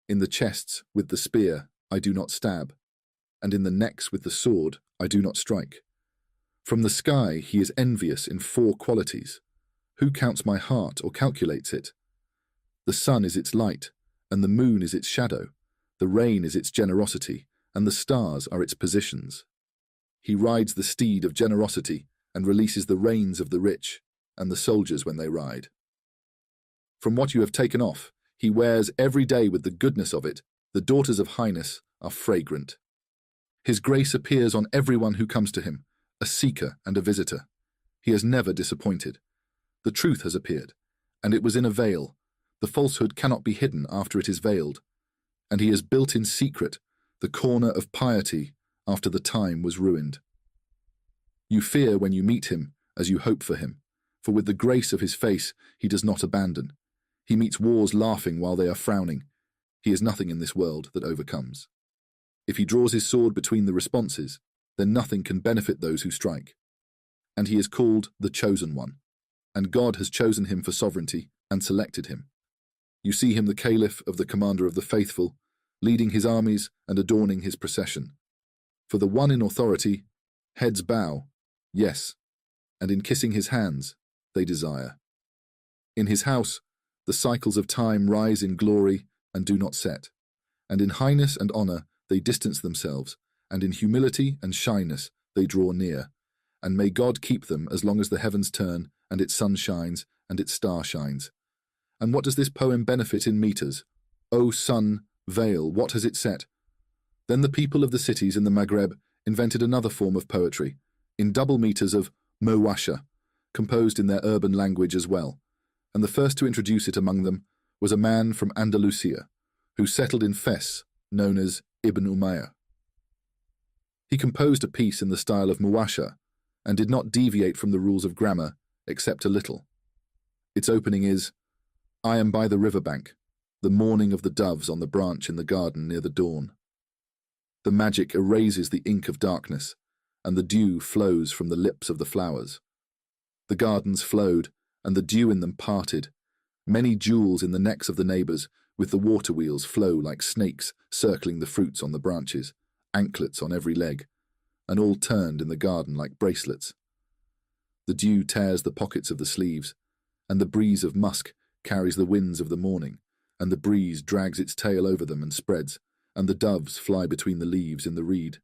A: In the chests with the spear I do not stab, and in the necks with the sword I do not strike. From the sky he is envious in 4 qualities. Who counts my heart or calculates it? The sun is its light, and the moon is its shadow. The rain is its generosity, and the stars are its positions. He rides the steed of generosity and releases the reins of the rich and the soldiers when they ride. From what you have taken off, he wears every day with the goodness of it. The daughters of highness are fragrant. His grace appears on everyone who comes to him, a seeker and a visitor. He is never disappointed. The truth has appeared, and it was in a veil. The falsehood cannot be hidden after it is veiled. And he has built in secret the corner of piety after the time was ruined. You fear when you meet him as you hope for him, for with the grace of his face he does not abandon. He meets wars laughing while they are frowning. He is nothing in this world that overcomes. If he draws his sword between the responses, then nothing can benefit those who strike. And he is called the Chosen One, and God has chosen him for sovereignty and selected him. You see him the caliph of the commander of the faithful, leading his armies and adorning his procession. For the one in authority, heads bow, yes, and in kissing his hands, they desire. In his house, the cycles of time rise in glory and do not set, and in highness and honor they distance themselves, and in humility and shyness they draw near, and may God keep them as long as the heavens turn, and its sun shines, and its star shines. And what does this poem benefit in meters? O sun, veil, what has it set? Then the people of the cities in the Maghreb invented another form of poetry, in double meters of Muwasha, composed in their urban language as well, and the first to introduce it among them was a man from Andalusia, who settled in Fes, known as Ibn Umayyah. He composed a piece in the style of Muwasha, and did not deviate from the rules of grammar, except a little. Its opening is, I am by the river bank, the morning of the doves on the branch in the garden near the dawn. The magic erases the ink of darkness, and the dew flows from the lips of the flowers. The gardens flowed, and the dew in them parted. Many jewels in the necks of the neighbours, with the water wheels flow like snakes circling the fruits on the branches, anklets on every leg, and all turned in the garden like bracelets. The dew tears the pockets of the sleeves, and the breeze of musk carries the winds of the morning, and the breeze drags its tail over them and spreads, and the doves fly between the leaves in the reed,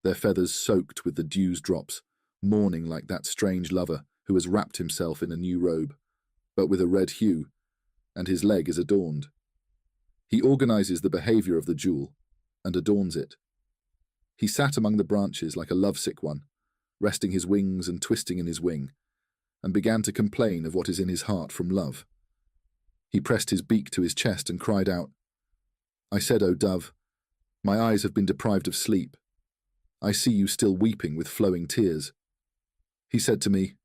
A: their feathers soaked with the dew's drops, mourning like that strange lover who has wrapped himself in a new robe, but with a red hue, and his leg is adorned. He organizes the behavior of the jewel, and adorns it. He sat among the branches like a lovesick one, resting his wings and twisting in his wing, and began to complain of what is in his heart from love. He pressed his beak to his chest and cried out, I said, O dove, my eyes have been deprived of sleep. I see you still weeping with flowing tears. He said to me,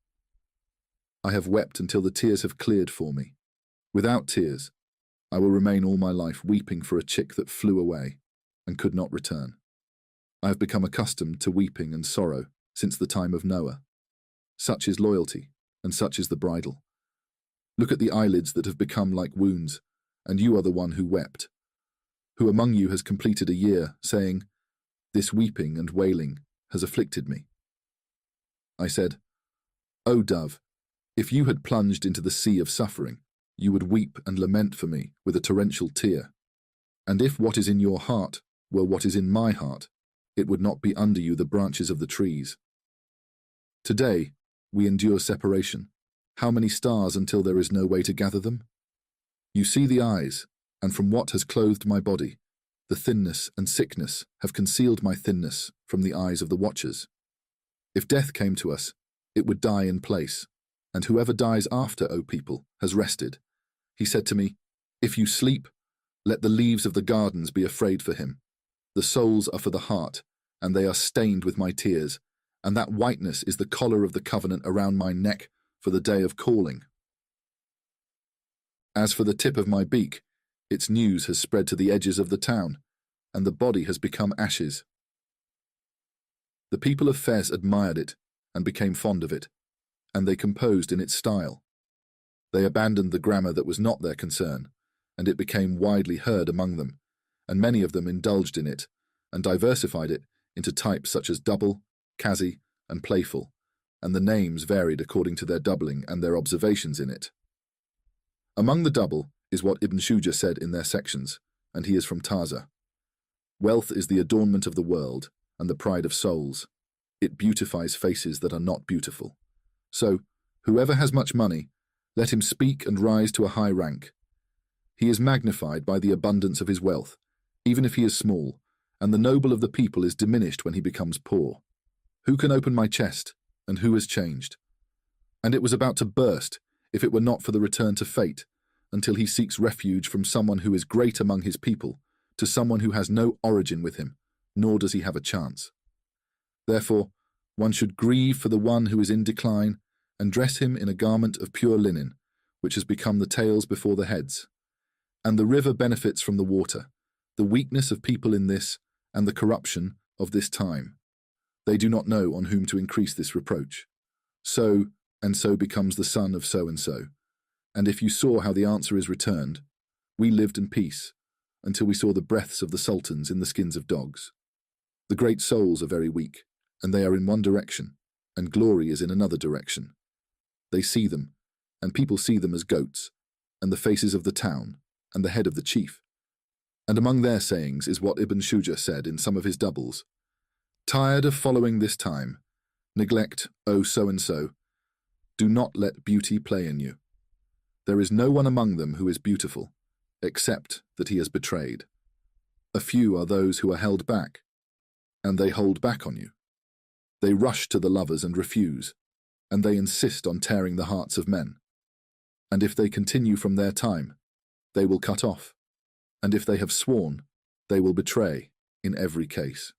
A: I have wept until the tears have cleared for me. Without tears, I will remain all my life weeping for a chick that flew away and could not return. I have become accustomed to weeping and sorrow since the time of Noah. Such is loyalty, and such is the bridal. Look at the eyelids that have become like wounds, and you are the one who wept. Who among you has completed a year, saying, This weeping and wailing has afflicted me? I said, O dove, if you had plunged into the sea of suffering, you would weep and lament for me with a torrential tear. And if what is in your heart were what is in my heart, it would not be under you the branches of the trees. Today, we endure separation. How many stars until there is no way to gather them? You see the eyes, and from what has clothed my body, the thinness and sickness have concealed my thinness from the eyes of the watchers. If death came to us, it would die in place, and whoever dies after, O people, has rested. He said to me, if you sleep, let the leaves of the gardens be afraid for him. The souls are for the heart, and they are stained with my tears, and that whiteness is the collar of the covenant around my neck for the day of calling. As for the tip of my beak, its news has spread to the edges of the town, and the body has become ashes. The people of Fez admired it and became fond of it, and they composed in its style. They abandoned the grammar that was not their concern, and it became widely heard among them, and many of them indulged in it, and diversified it into types such as double, kazi, and playful, and the names varied according to their doubling and their observations in it. Among the double is what Ibn Shuja said in their sections, and he is from Taza. Wealth is the adornment of the world and the pride of souls. It beautifies faces that are not beautiful. So, whoever has much money, let him speak and rise to a high rank. He is magnified by the abundance of his wealth, even if he is small, and the noble of the people is diminished when he becomes poor. Who can open my chest, and who has changed? And it was about to burst, if it were not for the return to fate, until he seeks refuge from someone who is great among his people, to someone who has no origin with him, nor does he have a chance. Therefore, one should grieve for the one who is in decline, and dress him in a garment of pure linen, which has become the tails before the heads. And the river benefits from the water, the weakness of people in this, and the corruption of this time. They do not know on whom to increase this reproach. So and so becomes the son of so, and if you saw how the answer is returned, we lived in peace, until we saw the breaths of the sultans in the skins of dogs. The great souls are very weak, and they are in one direction, and glory is in another direction. They see them, and people see them as goats, and the faces of the town, and the head of the chief. And among their sayings is what Ibn Shuja said in some of his doubles. Tired of following this time, neglect, O so-and-so, do not let beauty play in you. There is no one among them who is beautiful, except that he has betrayed. A few are those who are held back, and they hold back on you. They rush to the lovers and refuse, and they insist on tearing the hearts of men. And if they continue from their time, they will cut off, and if they have sworn, they will betray in every case.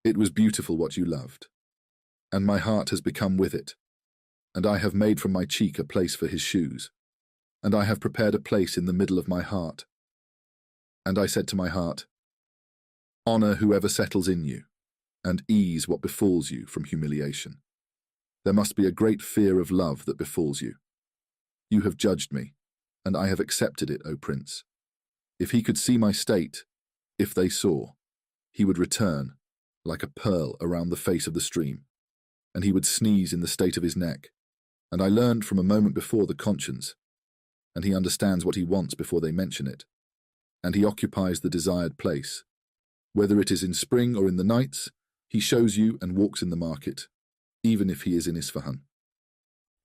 A: It was beautiful what you loved, and my heart has become with it, and I have made from my cheek a place for his shoes, and I have prepared a place in the middle of my heart. And I said to my heart, honor whoever settles in you, and ease what befalls you from humiliation. There must be a great fear of love that befalls you. You have judged me, and I have accepted it, O Prince. If he could see my state, if they saw, he would return, like a pearl around the face of the stream, and he would sneeze in the state of his neck. And I learned from a moment before the conscience, and he understands what he wants before they mention it, and he occupies the desired place. Whether it is in spring or in the nights, he shows you and walks in the market, even if he is in Isfahan.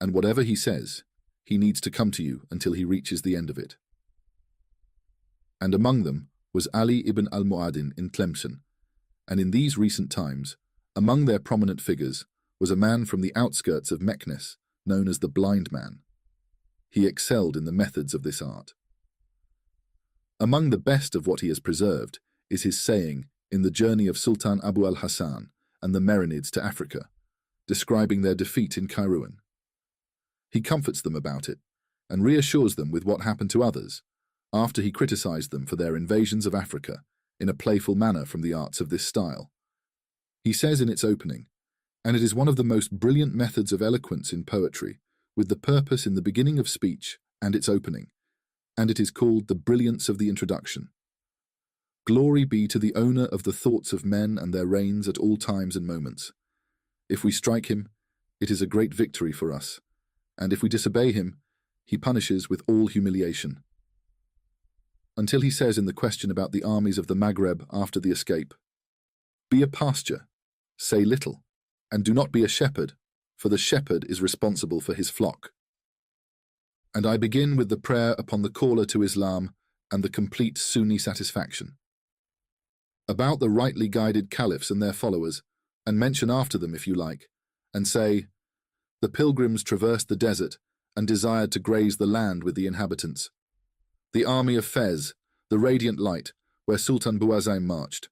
A: And whatever he says, he needs to come to you until he reaches the end of it. And among them was Ali ibn al-Mu'adin in Tlemcen, and in these recent times, among their prominent figures, was a man from the outskirts of Meknes, known as the Blind Man. He excelled in the methods of this art. Among the best of what he has preserved is his saying in the journey of Sultan Abu al-Hassan and the Merinids to Africa, describing their defeat in Kairouan. He comforts them about it and reassures them with what happened to others, after he criticized them for their invasions of Africa in a playful manner from the arts of this style. He says in its opening, and it is one of the most brilliant methods of eloquence in poetry, with the purpose in the beginning of speech and its opening, and it is called the brilliance of the introduction. Glory be to the owner of the thoughts of men and their reigns at all times and moments. If we strike him, it is a great victory for us, and if we disobey him, he punishes with all humiliation. until he says in the question about the armies of the Maghreb after the escape, "Be a pasture, say little, and do not be a shepherd, for the shepherd is responsible for his flock." And I begin with the prayer upon the caller to Islam and the complete Sunni satisfaction. About the rightly guided caliphs and their followers, and mention after them, if you like, and say, "The pilgrims traversed the desert and desired to graze the land with the inhabitants. The army of Fez, the radiant light, where Sultan Buazaim marched.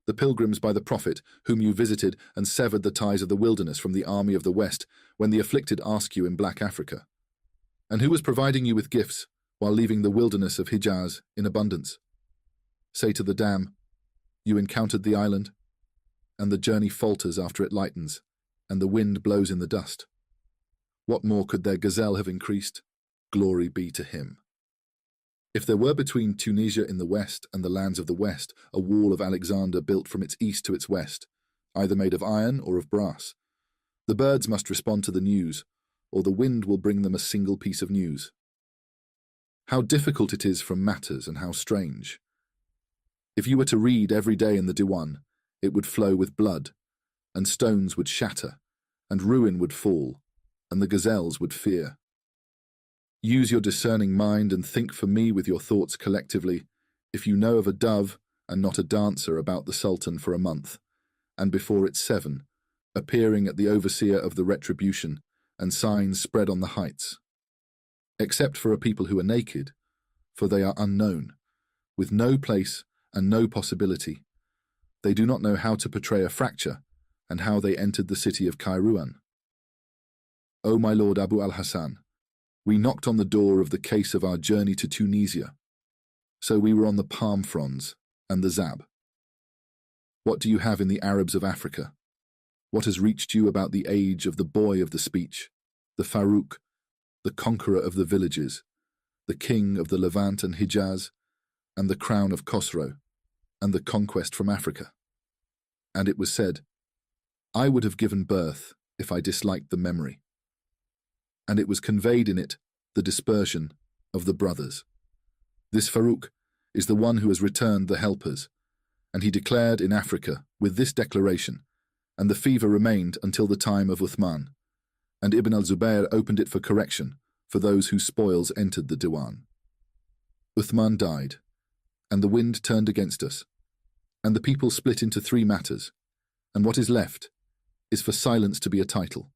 A: The pilgrims by the Prophet, whom you visited and severed the ties of the wilderness from the army of the West when the afflicted asked you in Black Africa. And who was providing you with gifts while leaving the wilderness of Hijaz in abundance? Say to the dam, you encountered the island, and the journey falters after it lightens, and the wind blows in the dust. What more could their gazelle have increased? Glory be to him. If there were between Tunisia in the west and the lands of the west a wall of Alexander built from its east to its west, either made of iron or of brass, the birds must respond to the news, or the wind will bring them a single piece of news. How difficult it is from matters, and how strange. If you were to read every day in the Diwan, it would flow with blood, and stones would shatter, and ruin would fall, and the gazelles would fear. Use your discerning mind and think for me with your thoughts collectively, if you know of a dove and not a dancer about the Sultan for a month, and before it's 7, appearing at the overseer of the retribution, and signs spread on the heights. Except for a people who are naked, for they are unknown, with no place and no possibility. They do not know how to portray a fracture, and how they entered the city of Kairouan. O my lord Abu al-Hasan, we knocked on the door of the case of our journey to Tunisia. So we were on the palm fronds and the Zab. What do you have in the Arabs of Africa? What has reached you about the age of the boy of the speech, the Farouk, the conqueror of the villages, the king of the Levant and Hijaz, and the crown of Khosrow, and the conquest from Africa? And it was said, I would have given birth if I disliked the memory. And it was conveyed in it the dispersion of the brothers. This Farouk is the one who has returned the helpers, and he declared in Africa with this declaration, and the fever remained until the time of Uthman, and Ibn al-Zubayr opened it for correction for those whose spoils entered the Diwan. Uthman died, and the wind turned against us, and the people split into 3 matters, and what is left is for silence to be a title.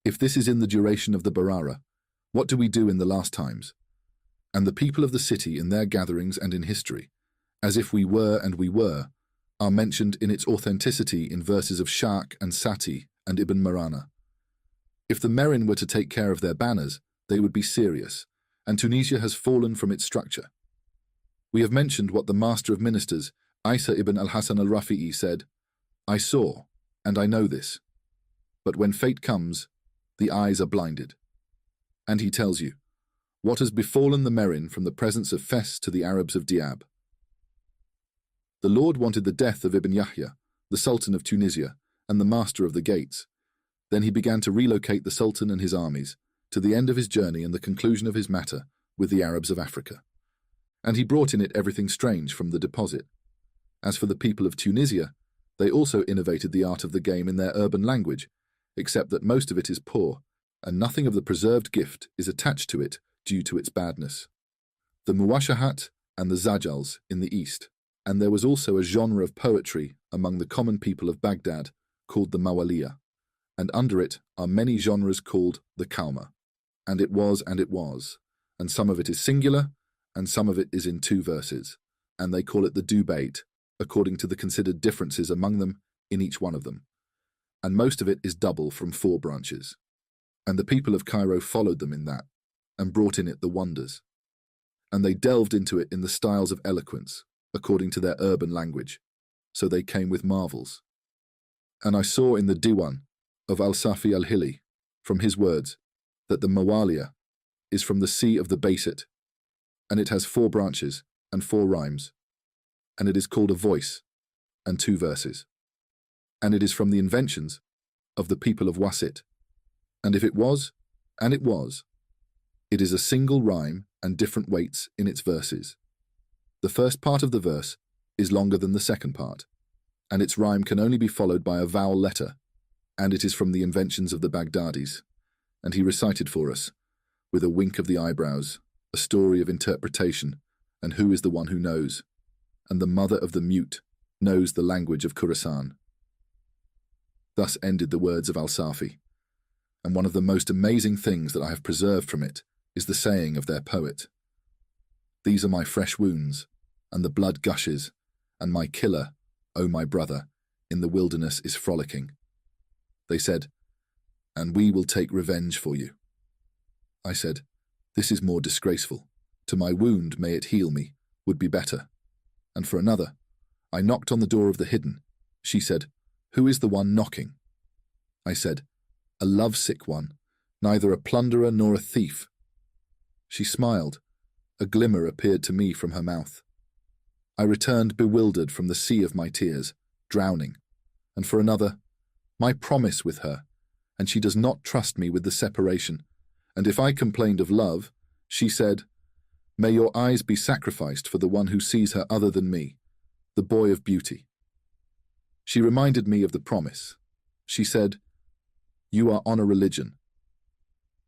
A: If this is in the duration of the Barara, what do we do in the last times? And the people of the city in their gatherings and in history, as if we were and we were, are mentioned in its authenticity in verses of Shaq and Sati and Ibn Marana. If the Merin were to take care of their banners, they would be serious, and Tunisia has fallen from its structure. We have mentioned what the Master of Ministers, Isa ibn al-Hasan al-Rafi'i, said, I saw, and I know this. But when fate comes, the eyes are blinded. And he tells you, what has befallen the Merin from the presence of Fes to the Arabs of Diab. The Lord wanted the death of Ibn Yahya, the Sultan of Tunisia, and the Master of the Gates. Then he began to relocate the Sultan and his armies, to the end of his journey and the conclusion of his matter with the Arabs of Africa. And he brought in it everything strange from the deposit. As for the people of Tunisia, they also innovated the art of the game in their urban language, except that most of it is poor, and nothing of the preserved gift is attached to it due to its badness. The Muwashahat and the Zajals in the east, and there was also a genre of poetry among the common people of Baghdad called the Mawaliya, and under it are many genres called the Kauma. And it was, and some of it is singular, and some of it is in 2 verses, and they call it the Dubayt, according to the considered differences among them in each one of them. And most of it is double from 4 branches. And the people of Cairo followed them in that, and brought in it the wonders. And they delved into it in the styles of eloquence, according to their urban language, so they came with marvels. And I saw in the Diwan of Al-Safi al-Hili, from his words, that the Mawaliya is from the sea of the Basit, and it has 4 branches and 4 rhymes, and it is called a voice, and 2 verses. And it is from the inventions of the people of Wasit. And if it was, and it was, it is a single rhyme and different weights in its verses, The first part of the verse is longer than the second part, and its rhyme can only be followed by a vowel letter, and it is from the inventions of the Baghdadis. And he recited for us, with a wink of the eyebrows, a story of interpretation, and who is the one who knows? And the mother of the mute knows the language of Khurasan. Thus ended the words of Al-Safi, and one of the most amazing things that I have preserved from it is the saying of their poet. These are my fresh wounds, and the blood gushes, and my killer, O my brother, in the wilderness is frolicking. They said, and we will take revenge for you. I said, this is more disgraceful. To my wound may it heal me, would be better. And for another, I knocked on the door of the hidden. She said, who is the one knocking? I said, a lovesick one, neither a plunderer nor a thief. She smiled. A glimmer appeared to me from her mouth. I returned bewildered from the sea of my tears, drowning. And for another, my promise with her, and she does not trust me with the separation. And if I complained of love, she said, may your eyes be sacrificed for the one who sees her other than me, the boy of beauty. She reminded me of the promise. She said, you are on a religion.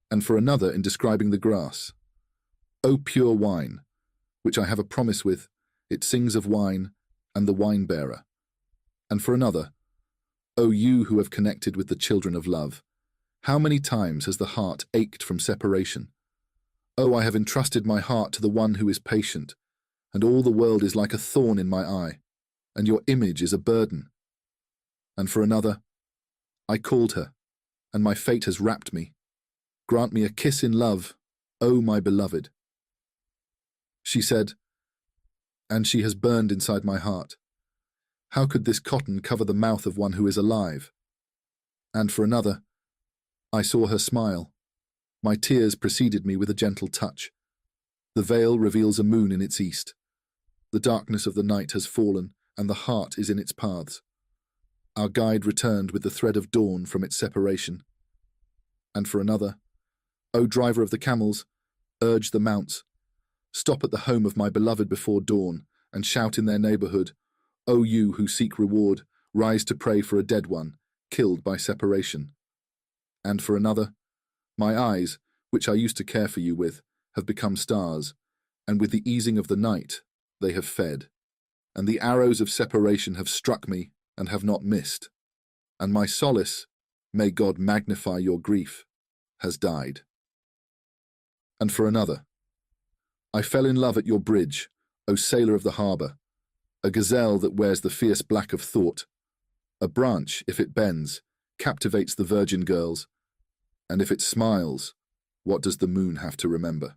A: And for another, in describing the grass, O pure wine, which I have a promise with, it sings of wine and the wine-bearer. And for another, O you who have connected with the children of love, how many times has the heart ached from separation? Oh, I have entrusted my heart to the one who is patient, and all the world is like a thorn in my eye, and your image is a burden. And for another, I called her, and my fate has wrapped me. Grant me a kiss in love, O my beloved. She said, and she has burned inside my heart. How could this cotton cover the mouth of one who is alive? And for another, I saw her smile. My tears preceded me with a gentle touch. The veil reveals a moon in its east. The darkness of the night has fallen, and the heart is in its paths. Our guide returned with the thread of dawn from its separation. And for another, O driver of the camels, urge the mounts. Stop at the home of my beloved before dawn, and shout in their neighborhood, O you who seek reward, rise to pray for a dead one, killed by separation. And for another, my eyes, which I used to care for you with, have become stars, and with the easing of the night, they have fed. And the arrows of separation have struck me, and have not missed. And my solace, may God magnify your grief, has died. And for another, I fell in love at your bridge, O sailor of the harbour, a gazelle that wears the fierce black of thought. A branch, if it bends, captivates the virgin girls, and if it smiles, what does the moon have to remember?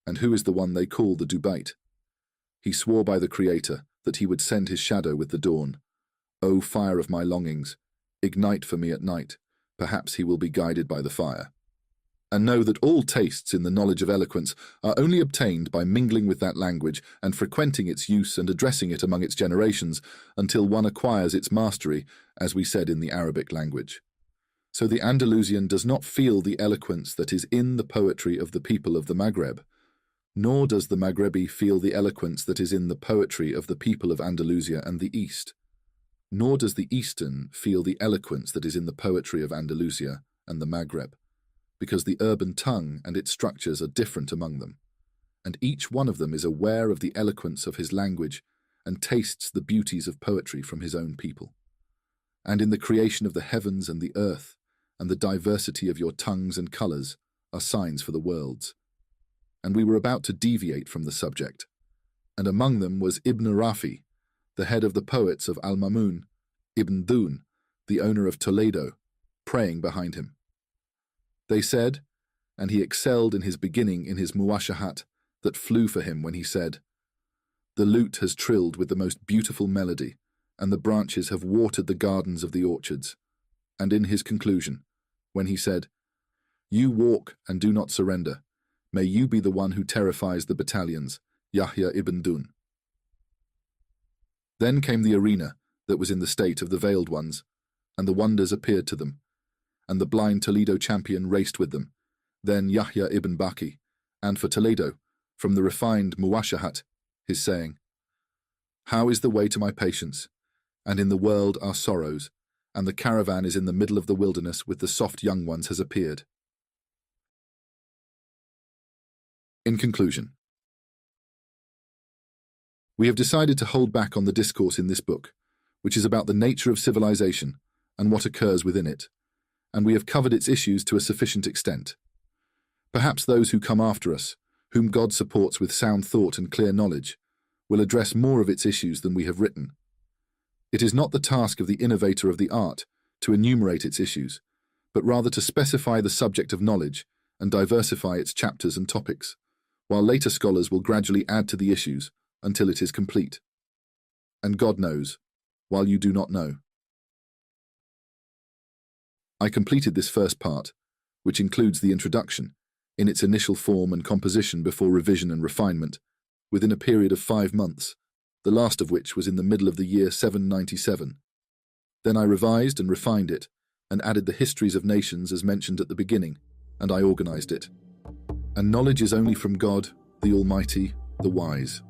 A: And who is the one they call the Dubait? He swore by the Creator that he would send his shadow with the dawn. O fire of my longings, ignite for me at night, perhaps he will be guided by the fire. And know that all tastes in the knowledge of eloquence are only obtained by mingling with that language and frequenting its use and addressing it among its generations until one acquires its mastery, as we said in the Arabic language. So the Andalusian does not feel the eloquence that is in the poetry of the people of the Maghreb, nor does the Maghrebi feel the eloquence that is in the poetry of the people of Andalusia and the East, nor does the Eastern feel the eloquence that is in the poetry of Andalusia and the Maghreb, because the urban tongue and its structures are different among them, and each one of them is aware of the eloquence of his language and tastes the beauties of poetry from his own people. And in the creation of the heavens and the earth, and the diversity of your tongues and colours, are signs for the worlds. And we were about to deviate from the subject, and among them was Ibn Rafi, the head of the poets of Al-Mamun, Ibn Dhun, the owner of Toledo, praying behind him. They said, and he excelled in his beginning in his muwashahat that flew for him when he said, the lute has trilled with the most beautiful melody, and the branches have watered the gardens of the orchards. And in his conclusion, when he said, you walk and do not surrender, may you be the one who terrifies the battalions, Yahya ibn Dun. Then came the arena that was in the state of the veiled ones, and the wonders appeared to them, and the blind Toledo champion raced with them, then Yahya ibn Baki, and for Toledo, from the refined muwashahat, his saying, "How is the way to my patience? And in the world are sorrows, and the caravan is in the middle of the wilderness with the soft young ones has appeared." In conclusion, we have decided to hold back on the discourse in this book, which is about the nature of civilization and what occurs within it, and we have covered its issues to a sufficient extent. Perhaps those who come after us, whom God supports with sound thought and clear knowledge, will address more of its issues than we have written. It is not the task of the innovator of the art to enumerate its issues, but rather to specify the subject of knowledge and diversify its chapters and topics, while later scholars will gradually add to the issues until it is complete. And God knows, while you do not know. I completed this first part, which includes the introduction, in its initial form and composition before revision and refinement, within a period of 5 months, the last of which was in the middle of the year 797. Then I revised and refined it, and added the histories of nations as mentioned at the beginning, and I organized it. And knowledge is only from God, the Almighty, the Wise.